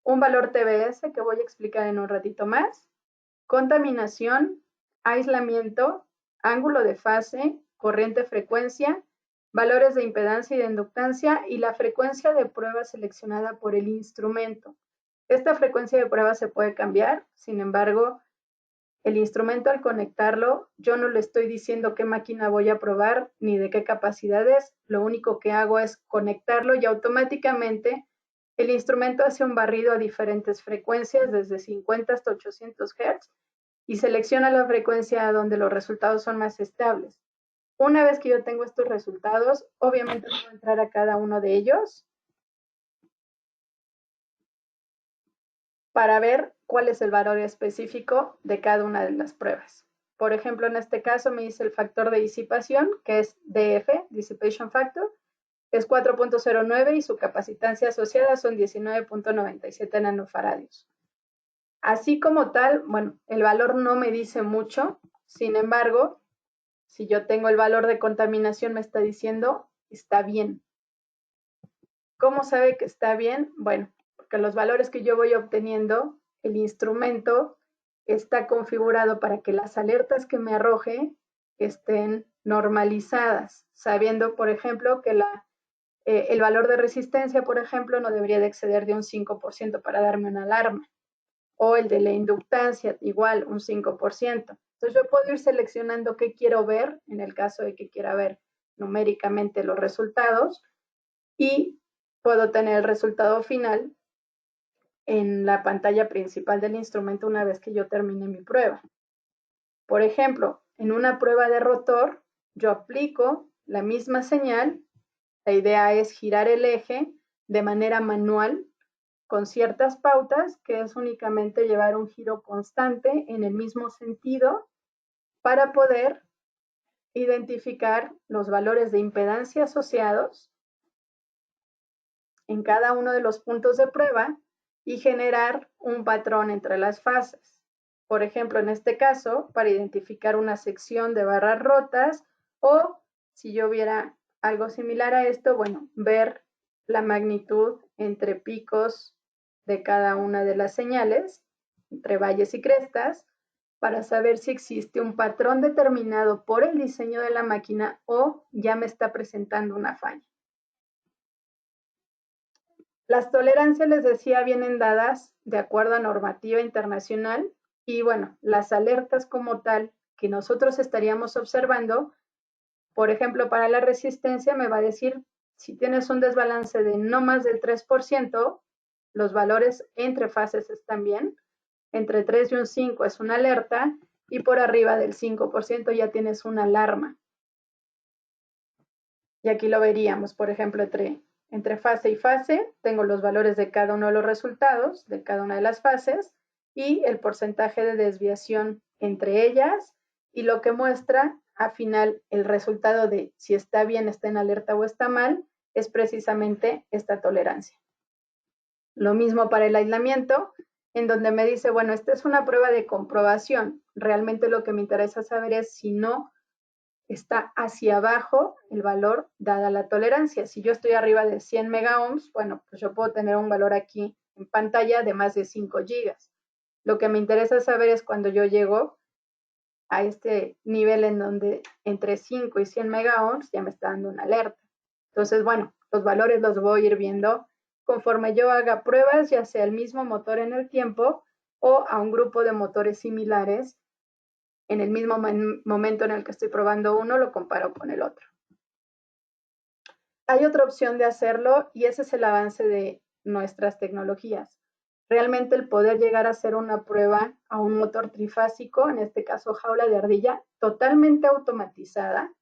un valor TBS que voy a explicar en un ratito más, contaminación, aislamiento, ángulo de fase, corriente frecuencia, valores de impedancia y de inductancia y la frecuencia de prueba seleccionada por el instrumento. Esta frecuencia de prueba se puede cambiar, sin embargo, el instrumento al conectarlo, yo no le estoy diciendo qué máquina voy a probar ni de qué capacidades, lo único que hago es conectarlo y automáticamente el instrumento hace un barrido a diferentes frecuencias, desde 50 hasta 800 Hz, y selecciona la frecuencia donde los resultados son más estables. Una vez que yo tengo estos resultados, obviamente puedo entrar a cada uno de ellos para ver cuál es el valor específico de cada una de las pruebas. Por ejemplo, en este caso me dice el factor de disipación, que es DF, Dissipation Factor, es 4.09 y su capacitancia asociada son 19.97 nanofaradios. Así como tal, bueno, el valor no me dice mucho, sin embargo, si yo tengo el valor de contaminación me está diciendo, está bien. ¿Cómo sabe que está bien? Bueno, porque los valores que yo voy obteniendo, el instrumento está configurado para que las alertas que me arroje estén normalizadas, sabiendo, por ejemplo, que el valor de resistencia, por ejemplo, no debería de exceder de un 5% para darme una alarma. O el de la inductancia, igual, un 5%. Entonces yo puedo ir seleccionando qué quiero ver, en el caso de que quiera ver numéricamente los resultados, y puedo tener el resultado final en la pantalla principal del instrumento una vez que yo termine mi prueba. Por ejemplo, en una prueba de rotor, yo aplico la misma señal. La idea es girar el eje de manera manual con ciertas pautas, que es únicamente llevar un giro constante en el mismo sentido para poder identificar los valores de impedancia asociados en cada uno de los puntos de prueba y generar un patrón entre las fases. Por ejemplo, en este caso, para identificar una sección de barras rotas, o si yo viera algo similar a esto, bueno, ver la magnitud entre picos de cada una de las señales, entre valles y crestas, para saber si existe un patrón determinado por el diseño de la máquina o ya me está presentando una falla. Las tolerancias, les decía, vienen dadas de acuerdo a normativa internacional y bueno, las alertas como tal que nosotros estaríamos observando, por ejemplo, para la resistencia me va a decir si tienes un desbalance de no más del 3%, los valores entre fases están bien, entre 3 y un 5 es una alerta y por arriba del 5% ya tienes una alarma. Y aquí lo veríamos, por ejemplo, entre fase y fase, tengo los valores de cada uno de los resultados, de cada una de las fases, y el porcentaje de desviación entre ellas, y lo que muestra, al final, el resultado de si está bien, está en alerta o está mal, es precisamente esta tolerancia. Lo mismo para el aislamiento, en donde me dice, bueno, esta es una prueba de comprobación. Realmente lo que me interesa saber es si no está hacia abajo el valor dada la tolerancia. Si yo estoy arriba de 100 megaohms, bueno, pues yo puedo tener un valor aquí en pantalla de más de 5 gigas. Lo que me interesa saber es cuando yo llego a este nivel en donde entre 5 y 100 megaohms ya me está dando una alerta. Entonces, bueno, los valores los voy a ir viendo conforme yo haga pruebas, ya sea el mismo motor en el tiempo o a un grupo de motores similares. En el mismo momento en el que estoy probando uno, lo comparo con el otro. Hay otra opción de hacerlo y ese es el avance de nuestras tecnologías. Realmente el poder llegar a hacer una prueba a un motor trifásico, en este caso jaula de ardilla, totalmente automatizada,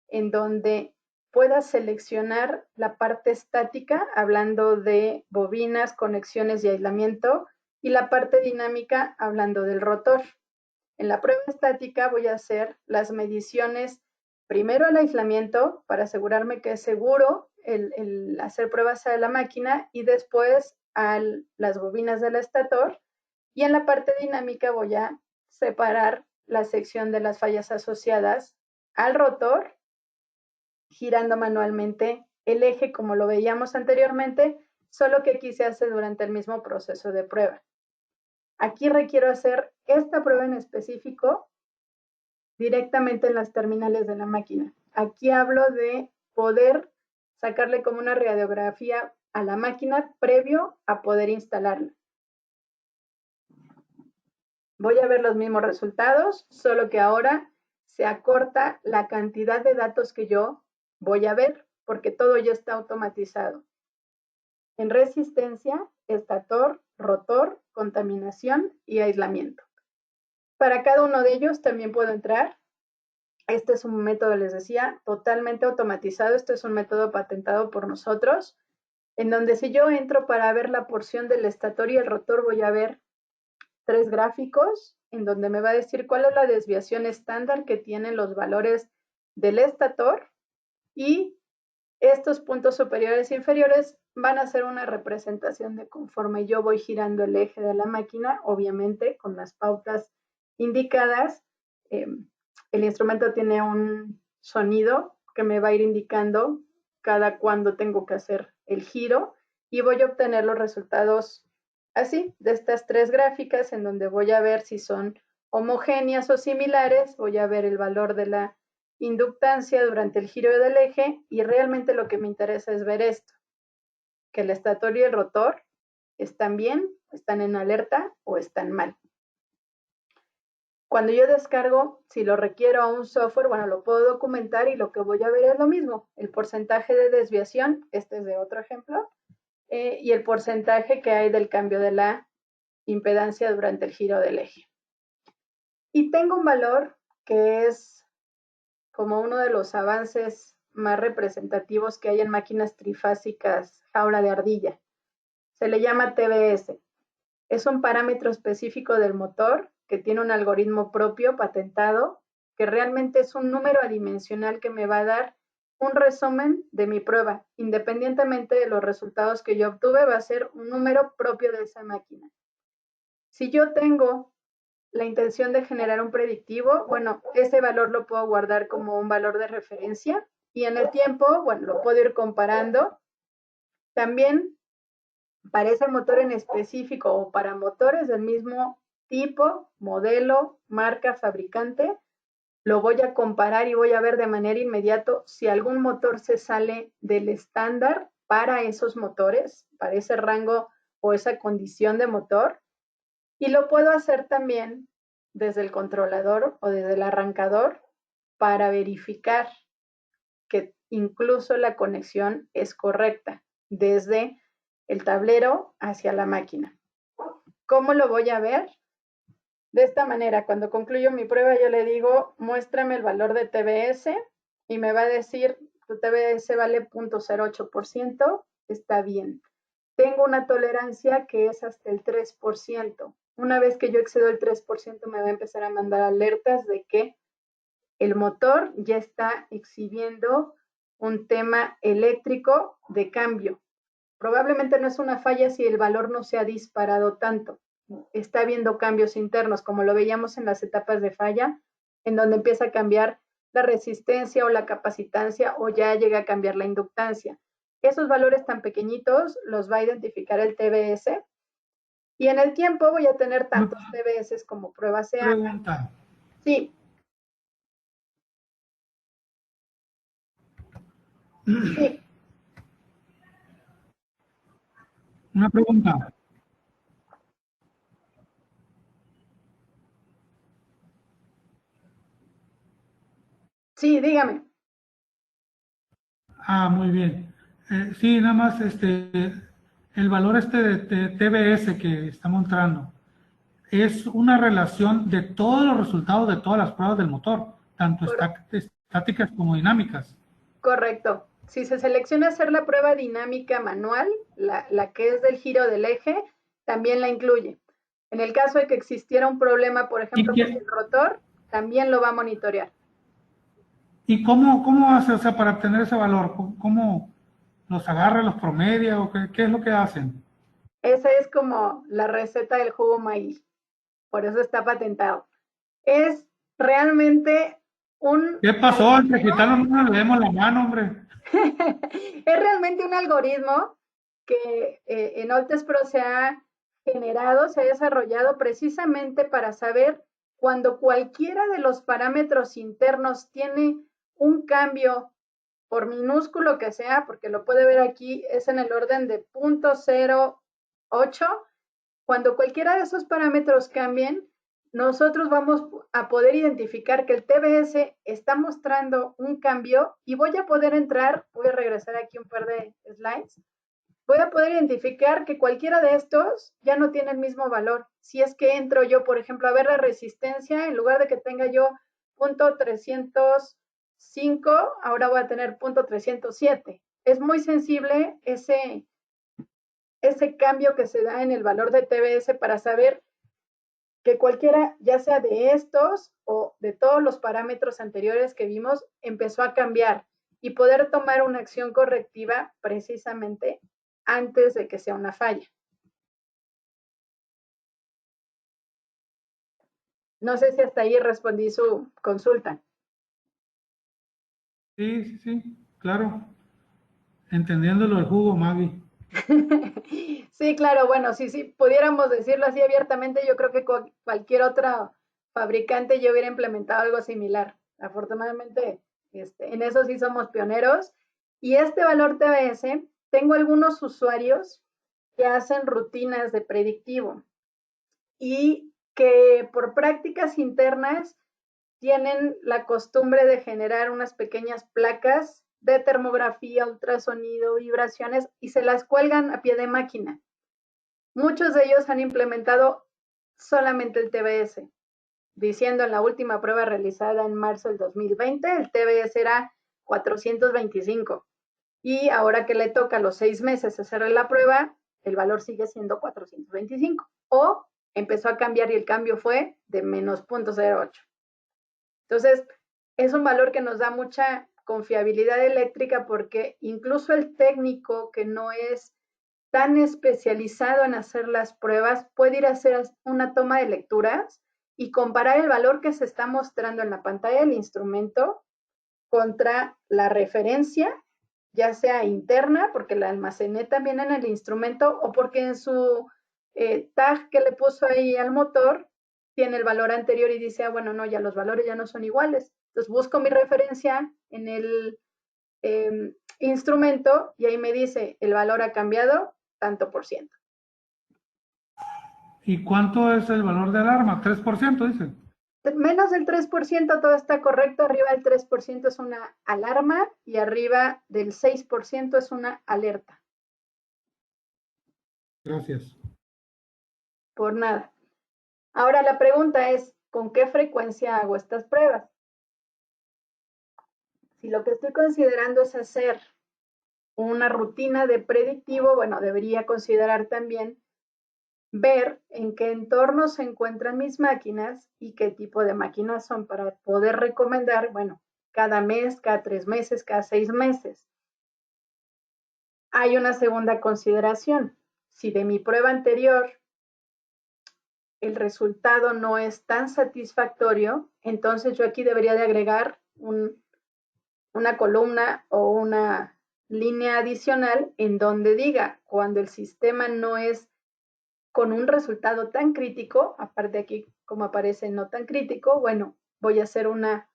en donde puedas seleccionar la parte estática, hablando de bobinas, conexiones y aislamiento, y la parte dinámica, hablando del rotor. En la prueba estática voy a hacer las mediciones, primero el aislamiento para asegurarme que es seguro el hacer pruebas a la máquina y después a las bobinas del estator. Y en la parte dinámica voy a separar la sección de las fallas asociadas al rotor, girando manualmente el eje como lo veíamos anteriormente, solo que aquí se hace durante el mismo proceso de prueba. Aquí requiero hacer esta prueba en específico directamente en las terminales de la máquina. Aquí hablo de poder sacarle como una radiografía a la máquina previo a poder instalarla. Voy a ver los mismos resultados, solo que ahora se acorta la cantidad de datos que yo voy a ver, porque todo ya está automatizado. En resistencia, estator, rotor, contaminación y aislamiento. Para cada uno de ellos también puedo entrar. Este es un método, les decía, totalmente automatizado. Este es un método patentado por nosotros, en donde si yo entro para ver la porción del estator y el rotor, voy a ver 3 gráficos, en donde me va a decir cuál es la desviación estándar que tienen los valores del estator, y estos puntos superiores e inferiores van a ser una representación de conforme yo voy girando el eje de la máquina, obviamente con las pautas indicadas. El instrumento tiene un sonido que me va a ir indicando cada cuándo tengo que hacer el giro y voy a obtener los resultados así, de estas 3 gráficas, en donde voy a ver si son homogéneas o similares, voy a ver el valor de la inductancia durante el giro del eje y realmente lo que me interesa es ver esto, que el estator y el rotor están bien, están en alerta o están mal. Cuando yo descargo, si lo requiero a un software, bueno, lo puedo documentar y lo que voy a ver es lo mismo, el porcentaje de desviación, este es de otro ejemplo, y el porcentaje que hay del cambio de la impedancia durante el giro del eje. Y tengo un valor que es como uno de los avances más representativos que hay en máquinas trifásicas jaula de ardilla. Se le llama TBS. Es un parámetro específico del motor que tiene un algoritmo propio patentado que realmente es un número adimensional que me va a dar un resumen de mi prueba. Independientemente de los resultados que yo obtuve, va a ser un número propio de esa máquina. Si yo tengo la intención de generar un predictivo, bueno, ese valor lo puedo guardar como un valor de referencia y en el tiempo, bueno, lo puedo ir comparando. También para ese motor en específico o para motores del mismo tipo, modelo, marca, fabricante, lo voy a comparar y voy a ver de manera inmediata si algún motor se sale del estándar para esos motores, para ese rango o esa condición de motor. Y lo puedo hacer también desde el controlador o desde el arrancador para verificar que incluso la conexión es correcta desde el tablero hacia la máquina. ¿Cómo lo voy a ver? De esta manera, cuando concluyo mi prueba, yo le digo, muéstrame el valor de TBS y me va a decir, tu TBS vale 0.08%, está bien. Tengo una tolerancia que es hasta el 3%. Una vez que yo excedo el 3%, me va a empezar a mandar alertas de que el motor ya está exhibiendo un tema eléctrico de cambio. Probablemente no es una falla si el valor no se ha disparado tanto. Está habiendo cambios internos, como lo veíamos en las etapas de falla, en donde empieza a cambiar la resistencia o la capacitancia o ya llega a cambiar la inductancia. Esos valores tan pequeñitos los va a identificar el TBS y en el tiempo voy a tener tantos TBS como pruebas se hagan. Pregunta. Sí. Sí. Una pregunta. Sí, dígame. Muy bien. Sí, nada más el valor de TBS que está mostrando es una relación de todos los resultados de todas las pruebas del motor, tanto estáticas como dinámicas. Correcto. Si se selecciona hacer la prueba dinámica manual, la que es del giro del eje, también la incluye. En el caso de que existiera un problema, por ejemplo, con el rotor, también lo va a monitorear. ¿Y cómo hace, o sea, para obtener ese valor? ¿Cómo los agarra, los promedia o qué es lo que hacen? Esa es como la receta del jugo maíz. Por eso está patentado. Es realmente un... ¿Qué pasó? Entre gitanos no le demos la mano, hombre. Es realmente un algoritmo que en Oltest Pro se ha generado, se ha desarrollado precisamente para saber cuando cualquiera de los parámetros internos tiene un cambio, por minúsculo que sea, porque lo puede ver aquí, es en el orden de 0.08, cuando cualquiera de esos parámetros cambien, nosotros vamos a poder identificar que el TBS está mostrando un cambio y voy a poder entrar, voy a regresar aquí un par de slides, voy a poder identificar que cualquiera de estos ya no tiene el mismo valor. Si es que entro yo, por ejemplo, a ver la resistencia, en lugar de que tenga yo 0.305, ahora voy a tener 0.307. Es muy sensible ese cambio que se da en el valor de TBS para saber que cualquiera, ya sea de estos o de todos los parámetros anteriores que vimos, empezó a cambiar y poder tomar una acción correctiva precisamente antes de que sea una falla. No sé si hasta ahí respondí su consulta. Sí, claro. Entendiéndolo el jugo, Maggie. Sí, claro, bueno, sí, pudiéramos decirlo así abiertamente, yo creo que cualquier otro fabricante ya hubiera implementado algo similar. Afortunadamente, en eso sí somos pioneros. Y este valor TBS, tengo algunos usuarios que hacen rutinas de predictivo y que por prácticas internas tienen la costumbre de generar unas pequeñas placas de termografía, ultrasonido, vibraciones y se las cuelgan a pie de máquina. Muchos de ellos han implementado solamente el TBS, diciendo en la última prueba realizada en marzo del 2020, el TBS era 425. Y ahora que le toca los 6 meses hacer la prueba, el valor sigue siendo 425. O empezó a cambiar y el cambio fue de menos 0.08. Entonces, es un valor que nos da mucha confiabilidad eléctrica porque incluso el técnico que no es tan especializado en hacer las pruebas puede ir a hacer una toma de lecturas y comparar el valor que se está mostrando en la pantalla del instrumento contra la referencia, ya sea interna, porque la almacené también en el instrumento, o porque en su tag que le puso ahí al motor tiene el valor anterior y dice, bueno, no, ya los valores ya no son iguales. Entonces busco mi referencia en el instrumento y ahí me dice, el valor ha cambiado tanto por ciento. ¿Y cuánto es el valor de alarma? 3%, dice. Menos del 3%, todo está correcto. Arriba del 3% es una alarma y arriba del 6% es una alerta. Gracias. Por nada. Ahora la pregunta es, ¿con qué frecuencia hago estas pruebas? Si lo que estoy considerando es hacer una rutina de predictivo, bueno, debería considerar también ver en qué entorno se encuentran mis máquinas y qué tipo de máquinas son para poder recomendar, bueno, cada mes, cada 3 meses, cada 6 meses. Hay una segunda consideración. Si de mi prueba anterior el resultado no es tan satisfactorio, entonces yo aquí debería de agregar una columna o una línea adicional en donde diga cuando el sistema no es con un resultado tan crítico, aparte aquí como aparece no tan crítico, bueno, voy a hacer una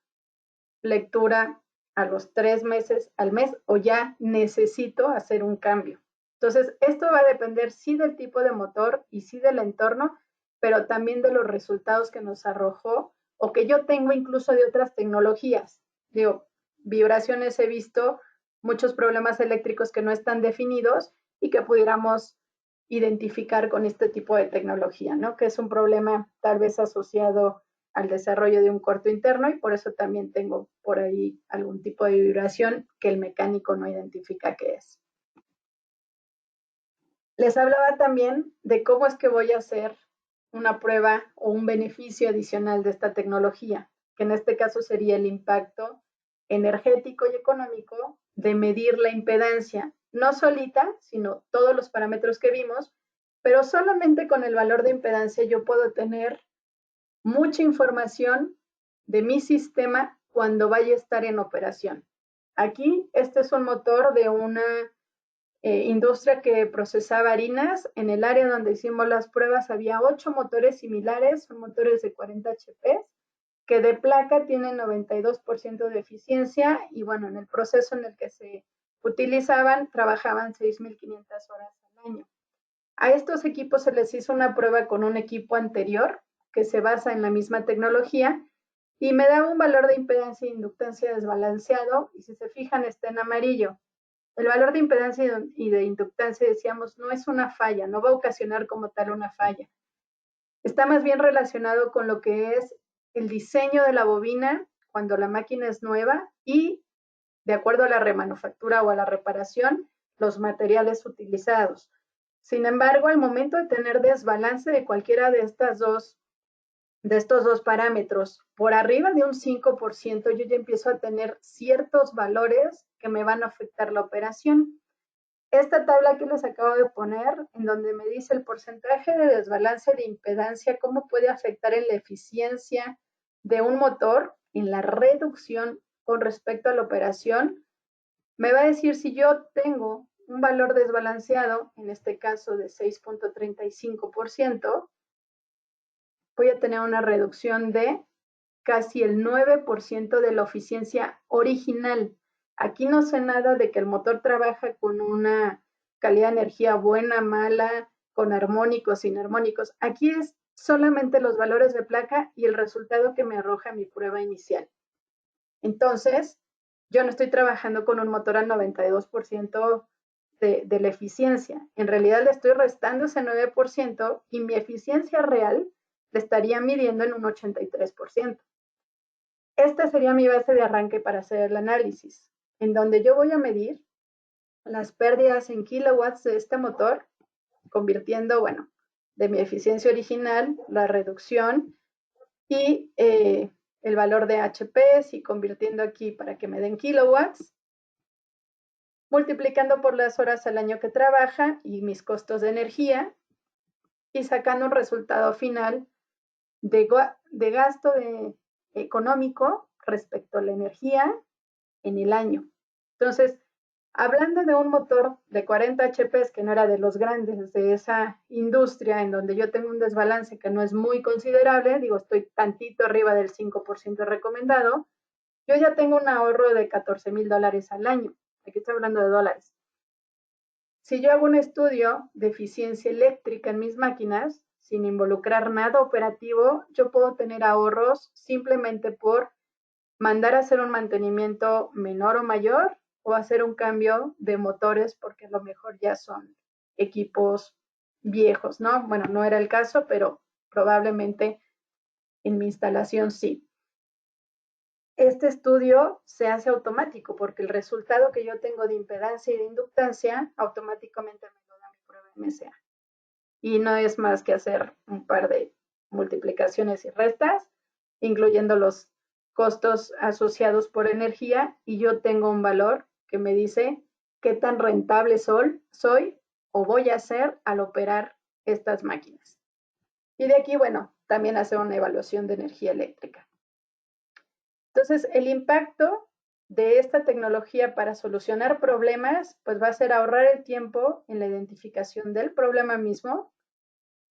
lectura a los 3 meses al mes o ya necesito hacer un cambio. Entonces, esto va a depender sí del tipo de motor y sí del entorno, pero también de los resultados que nos arrojó o que yo tengo incluso de otras tecnologías. Digo, vibraciones he visto muchos problemas eléctricos que no están definidos y que pudiéramos identificar con este tipo de tecnología, ¿no? Que es un problema tal vez asociado al desarrollo de un corto interno y por eso también tengo por ahí algún tipo de vibración que el mecánico no identifica qué es. Les hablaba también de cómo es que voy a hacer una prueba o un beneficio adicional de esta tecnología, que en este caso sería el impacto energético y económico de medir la impedancia, no solita, sino todos los parámetros que vimos, pero solamente con el valor de impedancia yo puedo tener mucha información de mi sistema cuando vaya a estar en operación. Aquí, este es un motor de una industria que procesaba harinas. En el área donde hicimos las pruebas había 8 motores similares, son motores de 40 HP, que de placa tienen 92% de eficiencia y bueno, en el proceso en el que se utilizaban, trabajaban 6,500 horas al año. A estos equipos se les hizo una prueba con un equipo anterior que se basa en la misma tecnología y me da un valor de impedancia e inductancia desbalanceado y si se fijan está en amarillo. El valor de impedancia y de inductancia, decíamos, no es una falla, no va a ocasionar como tal una falla. Está más bien relacionado con lo que es el diseño de la bobina cuando la máquina es nueva y, de acuerdo a la remanufactura o a la reparación, los materiales utilizados. Sin embargo, al momento de tener desbalance de cualquiera de estos dos parámetros, por arriba de un 5%, yo ya empiezo a tener ciertos valores que me van a afectar la operación. Esta tabla que les acabo de poner, en donde me dice el porcentaje de desbalance de impedancia, cómo puede afectar en la eficiencia de un motor, en la reducción con respecto a la operación, me va a decir si yo tengo un valor desbalanceado, en este caso de 6,35%, voy a tener una reducción de casi el 9% de la eficiencia original. Aquí no sé nada de que el motor trabaja con una calidad de energía buena, mala, con armónicos, sin armónicos. Aquí es solamente los valores de placa y el resultado que me arroja mi prueba inicial. Entonces, yo no estoy trabajando con un motor al 92% de la eficiencia. En realidad le estoy restando ese 9% y mi eficiencia real le estaría midiendo en un 83%. Esta sería mi base de arranque para hacer el análisis, en donde yo voy a medir las pérdidas en kilowatts de este motor, convirtiendo, bueno, de mi eficiencia original, la reducción y el valor de HPs y convirtiendo aquí para que me den kilowatts, multiplicando por las horas al año que trabaja y mis costos de energía y sacando un resultado final de gasto económico respecto a la energía en el año. Entonces, hablando de un motor de 40 HPs que no era de los grandes de esa industria en donde yo tengo un desbalance que no es muy considerable, digo, estoy tantito arriba del 5% recomendado, yo ya tengo un ahorro de $14,000 al año. Aquí estoy hablando de dólares. Si yo hago un estudio de eficiencia eléctrica en mis máquinas, sin involucrar nada operativo, yo puedo tener ahorros simplemente por mandar a hacer un mantenimiento menor o mayor o hacer un cambio de motores porque a lo mejor ya son equipos viejos, ¿no? Bueno, no era el caso, pero probablemente en mi instalación sí. Este estudio se hace automático porque el resultado que yo tengo de impedancia y de inductancia automáticamente me lo da mi prueba MSA. Y no es más que hacer un par de multiplicaciones y restas, incluyendo los costos asociados por energía, y yo tengo un valor que me dice qué tan rentable soy o voy a ser al operar estas máquinas. Y de aquí, bueno, también hacer una evaluación de energía eléctrica. Entonces, el impacto de esta tecnología para solucionar problemas, pues va a ser ahorrar el tiempo en la identificación del problema mismo,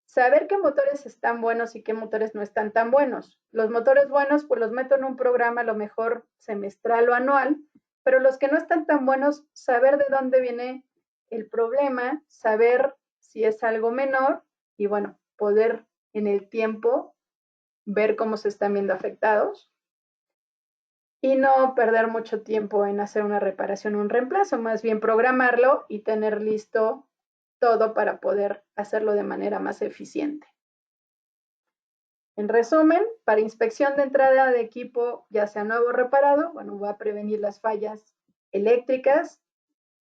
saber qué motores están buenos y qué motores no están tan buenos. Los motores buenos, pues los meto en un programa a lo mejor semestral o anual, pero los que no están tan buenos, saber de dónde viene el problema, saber si es algo menor y bueno, poder en el tiempo ver cómo se están viendo afectados y no perder mucho tiempo en hacer una reparación o un reemplazo, más bien programarlo y tener listo todo para poder hacerlo de manera más eficiente. En resumen, para inspección de entrada de equipo, ya sea nuevo o reparado, bueno, va a prevenir las fallas eléctricas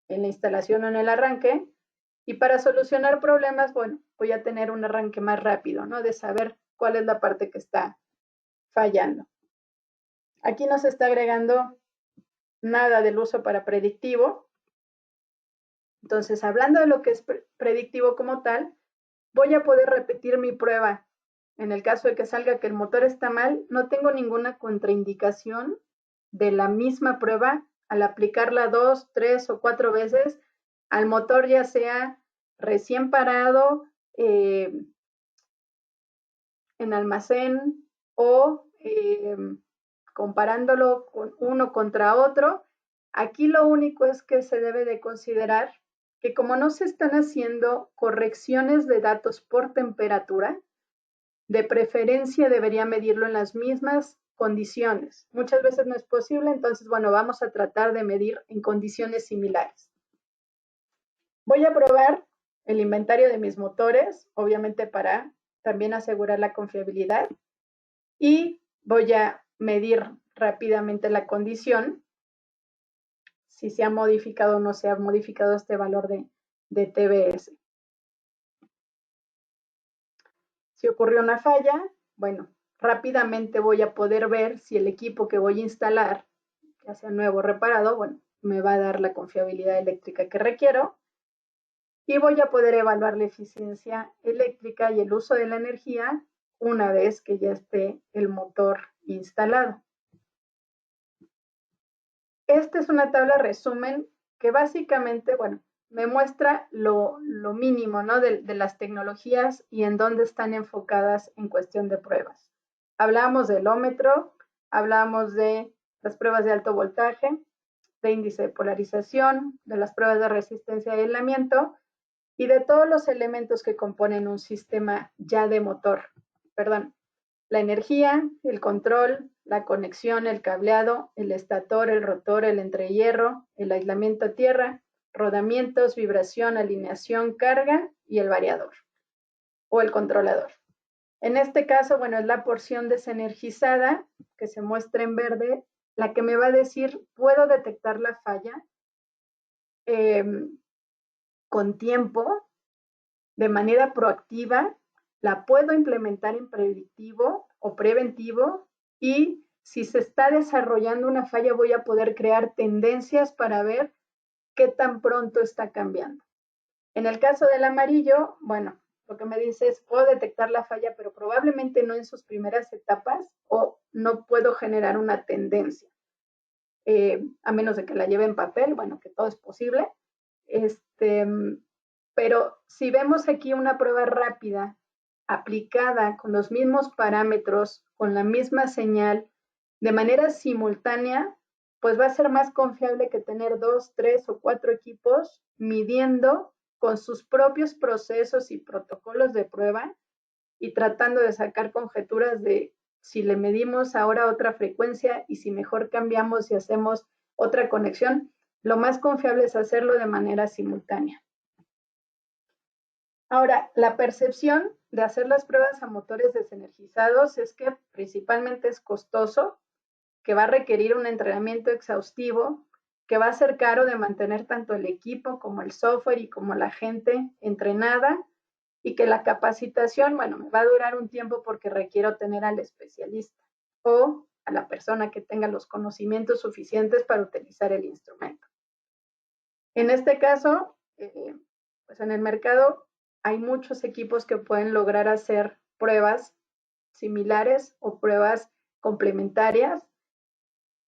en la instalación o en el arranque. Y para solucionar problemas, bueno, voy a tener un arranque más rápido, ¿no? De saber cuál es la parte que está fallando. Aquí no se está agregando nada del uso para predictivo. Entonces, hablando de lo que es predictivo como tal, voy a poder repetir mi prueba. En el caso de que salga que el motor está mal, no tengo ninguna contraindicación de la misma prueba al aplicarla 2, 3 o 4 veces al motor, ya sea recién parado, en almacén o comparándolo con uno contra otro. Aquí lo único es que se debe de considerar que como no se están haciendo correcciones de datos por temperatura, de preferencia debería medirlo en las mismas condiciones. Muchas veces no es posible, entonces, bueno, vamos a tratar de medir en condiciones similares. Voy a probar el inventario de mis motores, obviamente para también asegurar la confiabilidad, y voy a medir rápidamente la condición, si se ha modificado o no se ha modificado este valor de TBS. Si ocurrió una falla, bueno, rápidamente voy a poder ver si el equipo que voy a instalar, ya sea nuevo o reparado, bueno, me va a dar la confiabilidad eléctrica que requiero y voy a poder evaluar la eficiencia eléctrica y el uso de la energía una vez que ya esté el motor instalado. Esta es una tabla resumen que básicamente, bueno, me muestra lo mínimo, ¿no? de las tecnologías y en dónde están enfocadas en cuestión de pruebas. Hablamos del ómetro, hablamos de las pruebas de alto voltaje, de índice de polarización, de las pruebas de resistencia y aislamiento y de todos los elementos que componen un sistema ya de motor. Perdón, la energía, el control, la conexión, el cableado, el estator, el rotor, el entrehierro, el aislamiento a tierra, rodamientos, vibración, alineación, carga y el variador o el controlador. En este caso, bueno, es la porción desenergizada que se muestra en verde, la que me va a decir, puedo detectar la falla con tiempo, de manera proactiva, la puedo implementar en predictivo o preventivo y si se está desarrollando una falla, voy a poder crear tendencias para ver qué tan pronto está cambiando. En el caso del amarillo, bueno, lo que me dice es, puedo detectar la falla, pero probablemente no en sus primeras etapas o no puedo generar una tendencia. A menos de que la lleve en papel, bueno, que todo es posible. Pero si vemos aquí una prueba rápida aplicada con los mismos parámetros, con la misma señal, de manera simultánea, pues va a ser más confiable que tener 2, 3 o 4 equipos midiendo con sus propios procesos y protocolos de prueba y tratando de sacar conjeturas de si le medimos ahora otra frecuencia y si mejor cambiamos y hacemos otra conexión, lo más confiable es hacerlo de manera simultánea. Ahora, la percepción de hacer las pruebas a motores desenergizados es que principalmente es costoso, que va a requerir un entrenamiento exhaustivo, que va a ser caro de mantener tanto el equipo como el software y como la gente entrenada, y que la capacitación, bueno, me va a durar un tiempo porque requiero tener al especialista o a la persona que tenga los conocimientos suficientes para utilizar el instrumento. En este caso, pues en el mercado hay muchos equipos que pueden lograr hacer pruebas similares o pruebas complementarias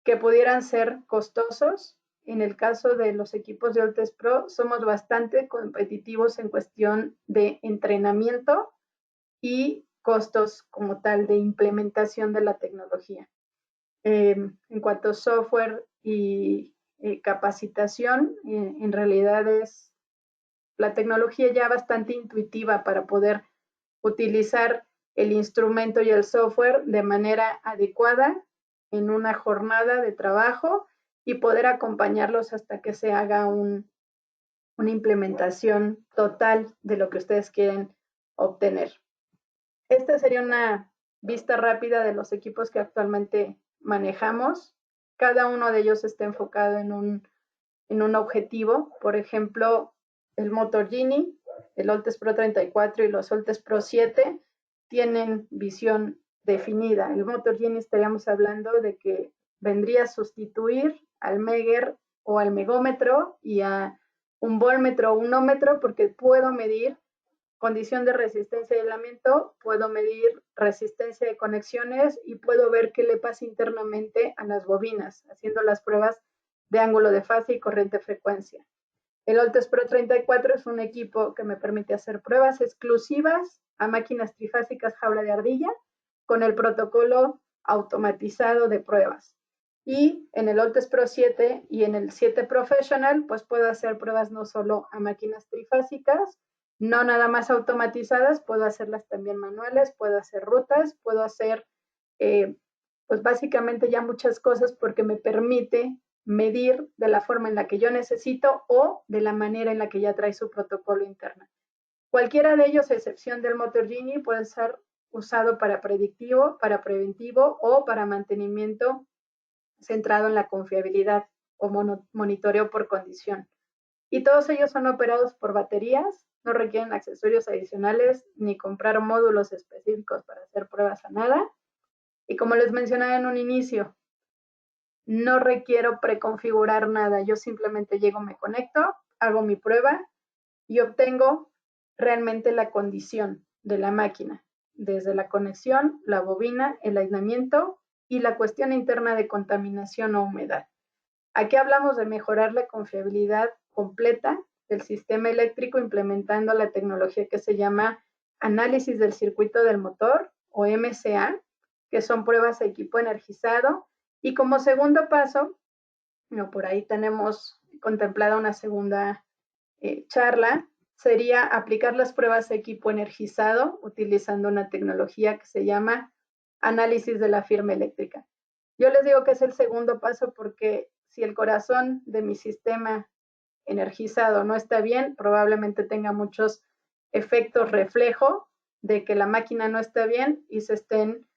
que pudieran ser costosos. En el caso de los equipos de Oltest Pro, somos bastante competitivos en cuestión de entrenamiento y costos como tal de implementación de la tecnología. En cuanto a software y capacitación, en realidad es la tecnología ya bastante intuitiva para poder utilizar el instrumento y el software de manera adecuada en una jornada de trabajo y poder acompañarlos hasta que se haga una implementación total de lo que ustedes quieren obtener. Esta sería una vista rápida de los equipos que actualmente manejamos. Cada uno de ellos está enfocado en un objetivo. Por ejemplo, el Motor Genie, el Oltest Pro 34 y los Oltest Pro 7 tienen visión definida. El Motor Genie estaríamos hablando de que vendría a sustituir al Megger o al megómetro y a un voltmetro o un ohmmetro porque puedo medir condición de resistencia de aislamiento, puedo medir resistencia de conexiones y puedo ver qué le pasa internamente a las bobinas, haciendo las pruebas de ángulo de fase y corriente frecuencia. El Oltest Pro 34 es un equipo que me permite hacer pruebas exclusivas a máquinas trifásicas jaula de ardilla con el protocolo automatizado de pruebas. Y en el Oltest Pro 7 y en el 7 Professional, pues puedo hacer pruebas no solo a máquinas trifásicas, no nada más automatizadas, puedo hacerlas también manuales, puedo hacer rutas, puedo hacer pues básicamente ya muchas cosas porque me permite medir de la forma en la que yo necesito o de la manera en la que ya trae su protocolo interno. Cualquiera de ellos, a excepción del Motor Genie, puede ser usado para predictivo, para preventivo o para mantenimiento centrado en la confiabilidad o monitoreo por condición. Y todos ellos son operados por baterías, no requieren accesorios adicionales ni comprar módulos específicos para hacer pruebas a nada. Y como les mencionaba en un inicio, no requiero preconfigurar nada. Yo simplemente llego, me conecto, hago mi prueba y obtengo realmente la condición de la máquina, desde la conexión, la bobina, el aislamiento y la cuestión interna de contaminación o humedad. Aquí hablamos de mejorar la confiabilidad completa del sistema eléctrico implementando la tecnología que se llama análisis del circuito del motor o MCA, que son pruebas de equipo energizado. Y como segundo paso, por ahí tenemos contemplada una segunda charla, sería aplicar las pruebas de equipo energizado utilizando una tecnología que se llama análisis de la firma eléctrica. Yo les digo que es el segundo paso porque si el corazón de mi sistema energizado no está bien, probablemente tenga muchos efectos reflejo de que la máquina no está bien y se estén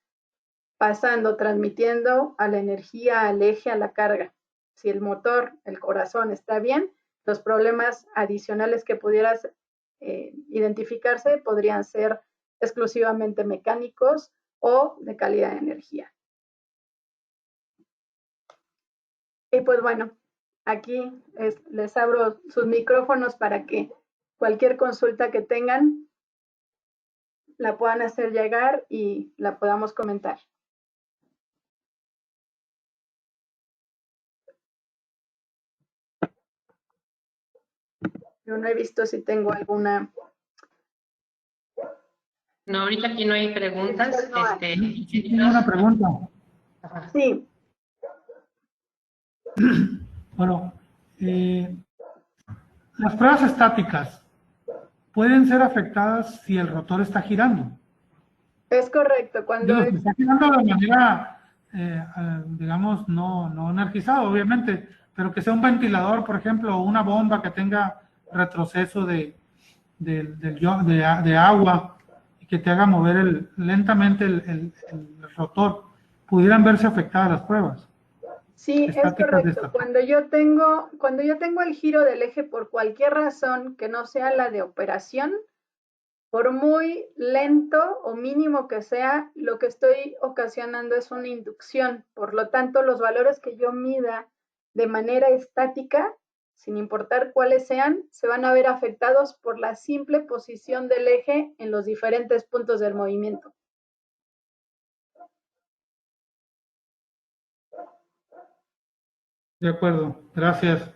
pasando, transmitiendo a la energía, al eje, a la carga. Si el motor, el corazón está bien, los problemas adicionales que pudieras identificarse podrían ser exclusivamente mecánicos o de calidad de energía. Y pues bueno, aquí les abro sus micrófonos para que cualquier consulta que tengan la puedan hacer llegar y la podamos comentar. Yo no he visto si tengo alguna. No, ahorita aquí no hay preguntas. No hay. Sí, tengo una pregunta. Sí. Bueno, las pruebas estáticas pueden ser afectadas si el rotor está girando. Es correcto. Cuando Digo, si está girando de manera, digamos, no energizada, obviamente, pero que sea un ventilador, por ejemplo, o una bomba que tenga retroceso de agua y que te haga mover lentamente el rotor, pudieran verse afectadas las pruebas. sí, es Estáticas de correcto. esta. Cuando yo tengo el giro del eje por cualquier razón que no sea la de operación, por muy lento o mínimo que sea, lo que estoy ocasionando es una inducción. Por lo tanto, los valores que yo mida de manera estática, sin importar cuáles sean, se van a ver afectados por la simple posición del eje en los diferentes puntos del movimiento. De acuerdo, gracias.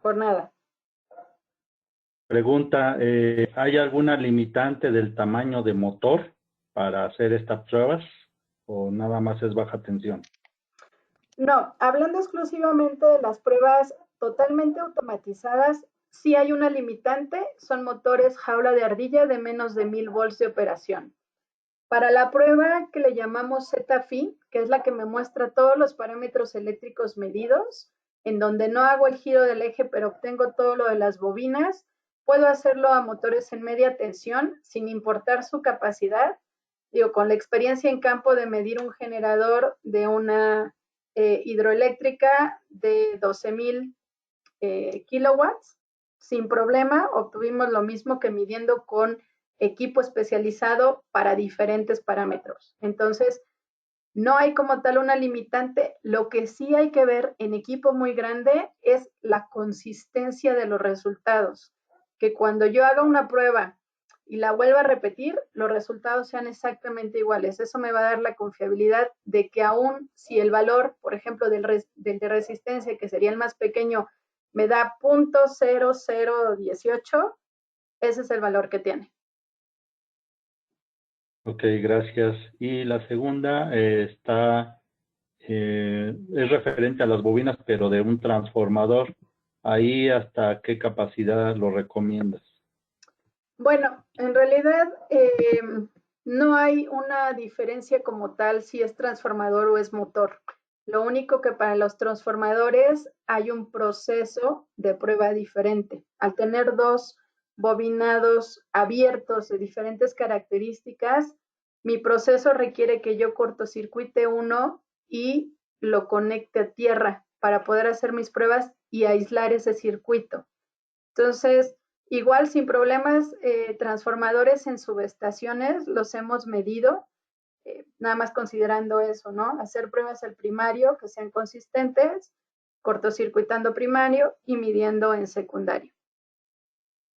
Por nada. Pregunta, ¿hay alguna limitante del tamaño de motor para hacer estas pruebas o nada más es baja tensión? No, hablando exclusivamente de las pruebas totalmente automatizadas, sí hay una limitante, son motores jaula de ardilla de menos de 1000 volts de operación. Para la prueba que le llamamos ZFI, que es la que me muestra todos los parámetros eléctricos medidos, en donde no hago el giro del eje, pero obtengo todo lo de las bobinas, puedo hacerlo a motores en media tensión, sin importar su capacidad. Digo, con la experiencia en campo de medir un generador de una hidroeléctrica de 12,000 kilowatts, sin problema, obtuvimos lo mismo que midiendo con equipo especializado para diferentes parámetros. Entonces, no hay como tal una limitante. Lo que sí hay que ver en equipo muy grande es la consistencia de los resultados. Que cuando yo haga una prueba y la vuelva a repetir, los resultados sean exactamente iguales. Eso me va a dar la confiabilidad de que aún si el valor, por ejemplo, del de resistencia, que sería el más pequeño, me da 0.0018, ese es el valor que tiene. Ok, gracias. Y la segunda es referente a las bobinas, pero de un transformador. ¿Ahí hasta qué capacidad lo recomiendas? Bueno, en realidad no hay una diferencia como tal si es transformador o es motor. Lo único que para los transformadores hay un proceso de prueba diferente. Al tener dos bobinados abiertos de diferentes características, mi proceso requiere que yo cortocircuite uno y lo conecte a tierra para poder hacer mis pruebas y aislar ese circuito. Entonces, igual sin problemas, transformadores en subestaciones los hemos medido, nada más considerando eso, ¿no? Hacer pruebas al primario que sean consistentes, cortocircuitando primario y midiendo en secundario.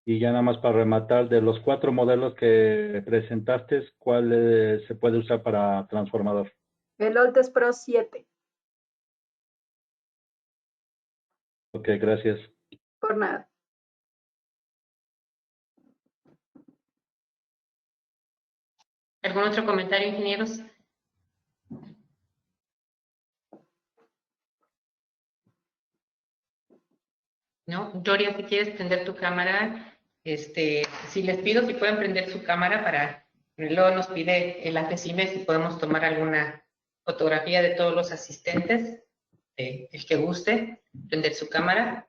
Y ya nada más para rematar, de los 4 modelos que presentaste, ¿cuál se puede usar para transformador? El Oltes Pro 7. Ok, gracias. Por nada. ¿Algún otro comentario, ingenieros? ¿No? Gloria, si quieres prender tu cámara, si les pido si pueden prender su cámara para, luego nos pide el AFECIME si podemos tomar alguna fotografía de todos los asistentes, el que guste, prender su cámara.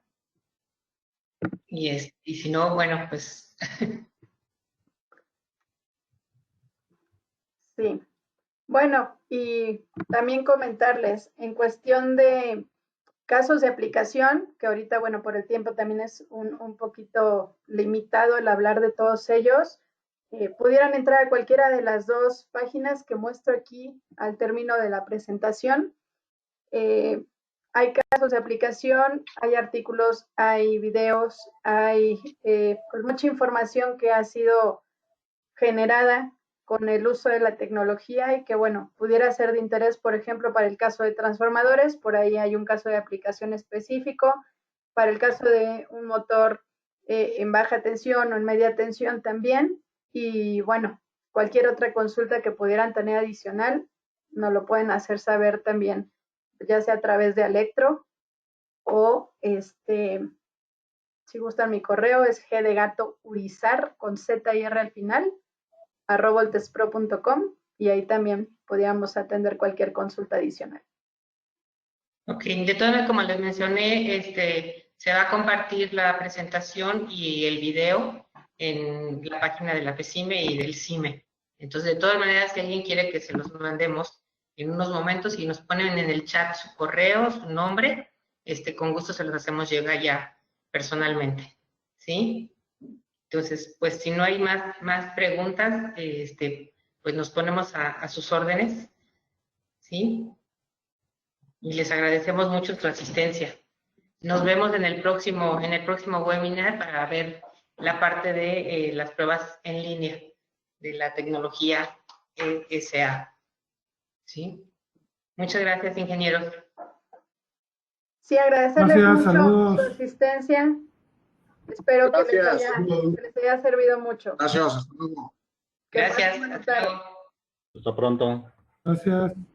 Y si no, bueno, pues... Sí. Bueno, y también comentarles, en cuestión de casos de aplicación, que ahorita, bueno, por el tiempo también es un poquito limitado el hablar de todos ellos, pudieran entrar a cualquiera de las dos páginas que muestro aquí al término de la presentación. Hay casos de aplicación, hay artículos, hay videos, hay pues mucha información que ha sido generada con el uso de la tecnología y que, bueno, pudiera ser de interés, por ejemplo, para el caso de transformadores, por ahí hay un caso de aplicación específico, para el caso de un motor en baja tensión o en media tensión también, y bueno, cualquier otra consulta que pudieran tener adicional, nos lo pueden hacer saber también, ya sea a través de Alectro o si gustan mi correo es gdegatoUrizar con Z y R al final, @voltespro.com, y ahí también podríamos atender cualquier consulta adicional. Ok, de todas maneras, como les mencioné, se va a compartir la presentación y el video en la página de la PECIME y del CIME. Entonces, de todas maneras, si alguien quiere que se los mandemos en unos momentos y nos ponen en el chat su correo, su nombre, con gusto se los hacemos llegar ya personalmente, ¿sí? Entonces, pues si no hay más preguntas, pues nos ponemos a sus órdenes, ¿sí? Y les agradecemos mucho su asistencia. Nos vemos en el próximo webinar para ver la parte de las pruebas en línea de la tecnología ESA. ¿Sí? Muchas gracias, ingenieros. Sí, agradecerles Gracias, mucho saludos. su asistencia. Espero que les haya servido mucho. Gracias, hasta luego. Que pasen Gracias. buena Hasta tarde. luego. Hasta pronto. Gracias.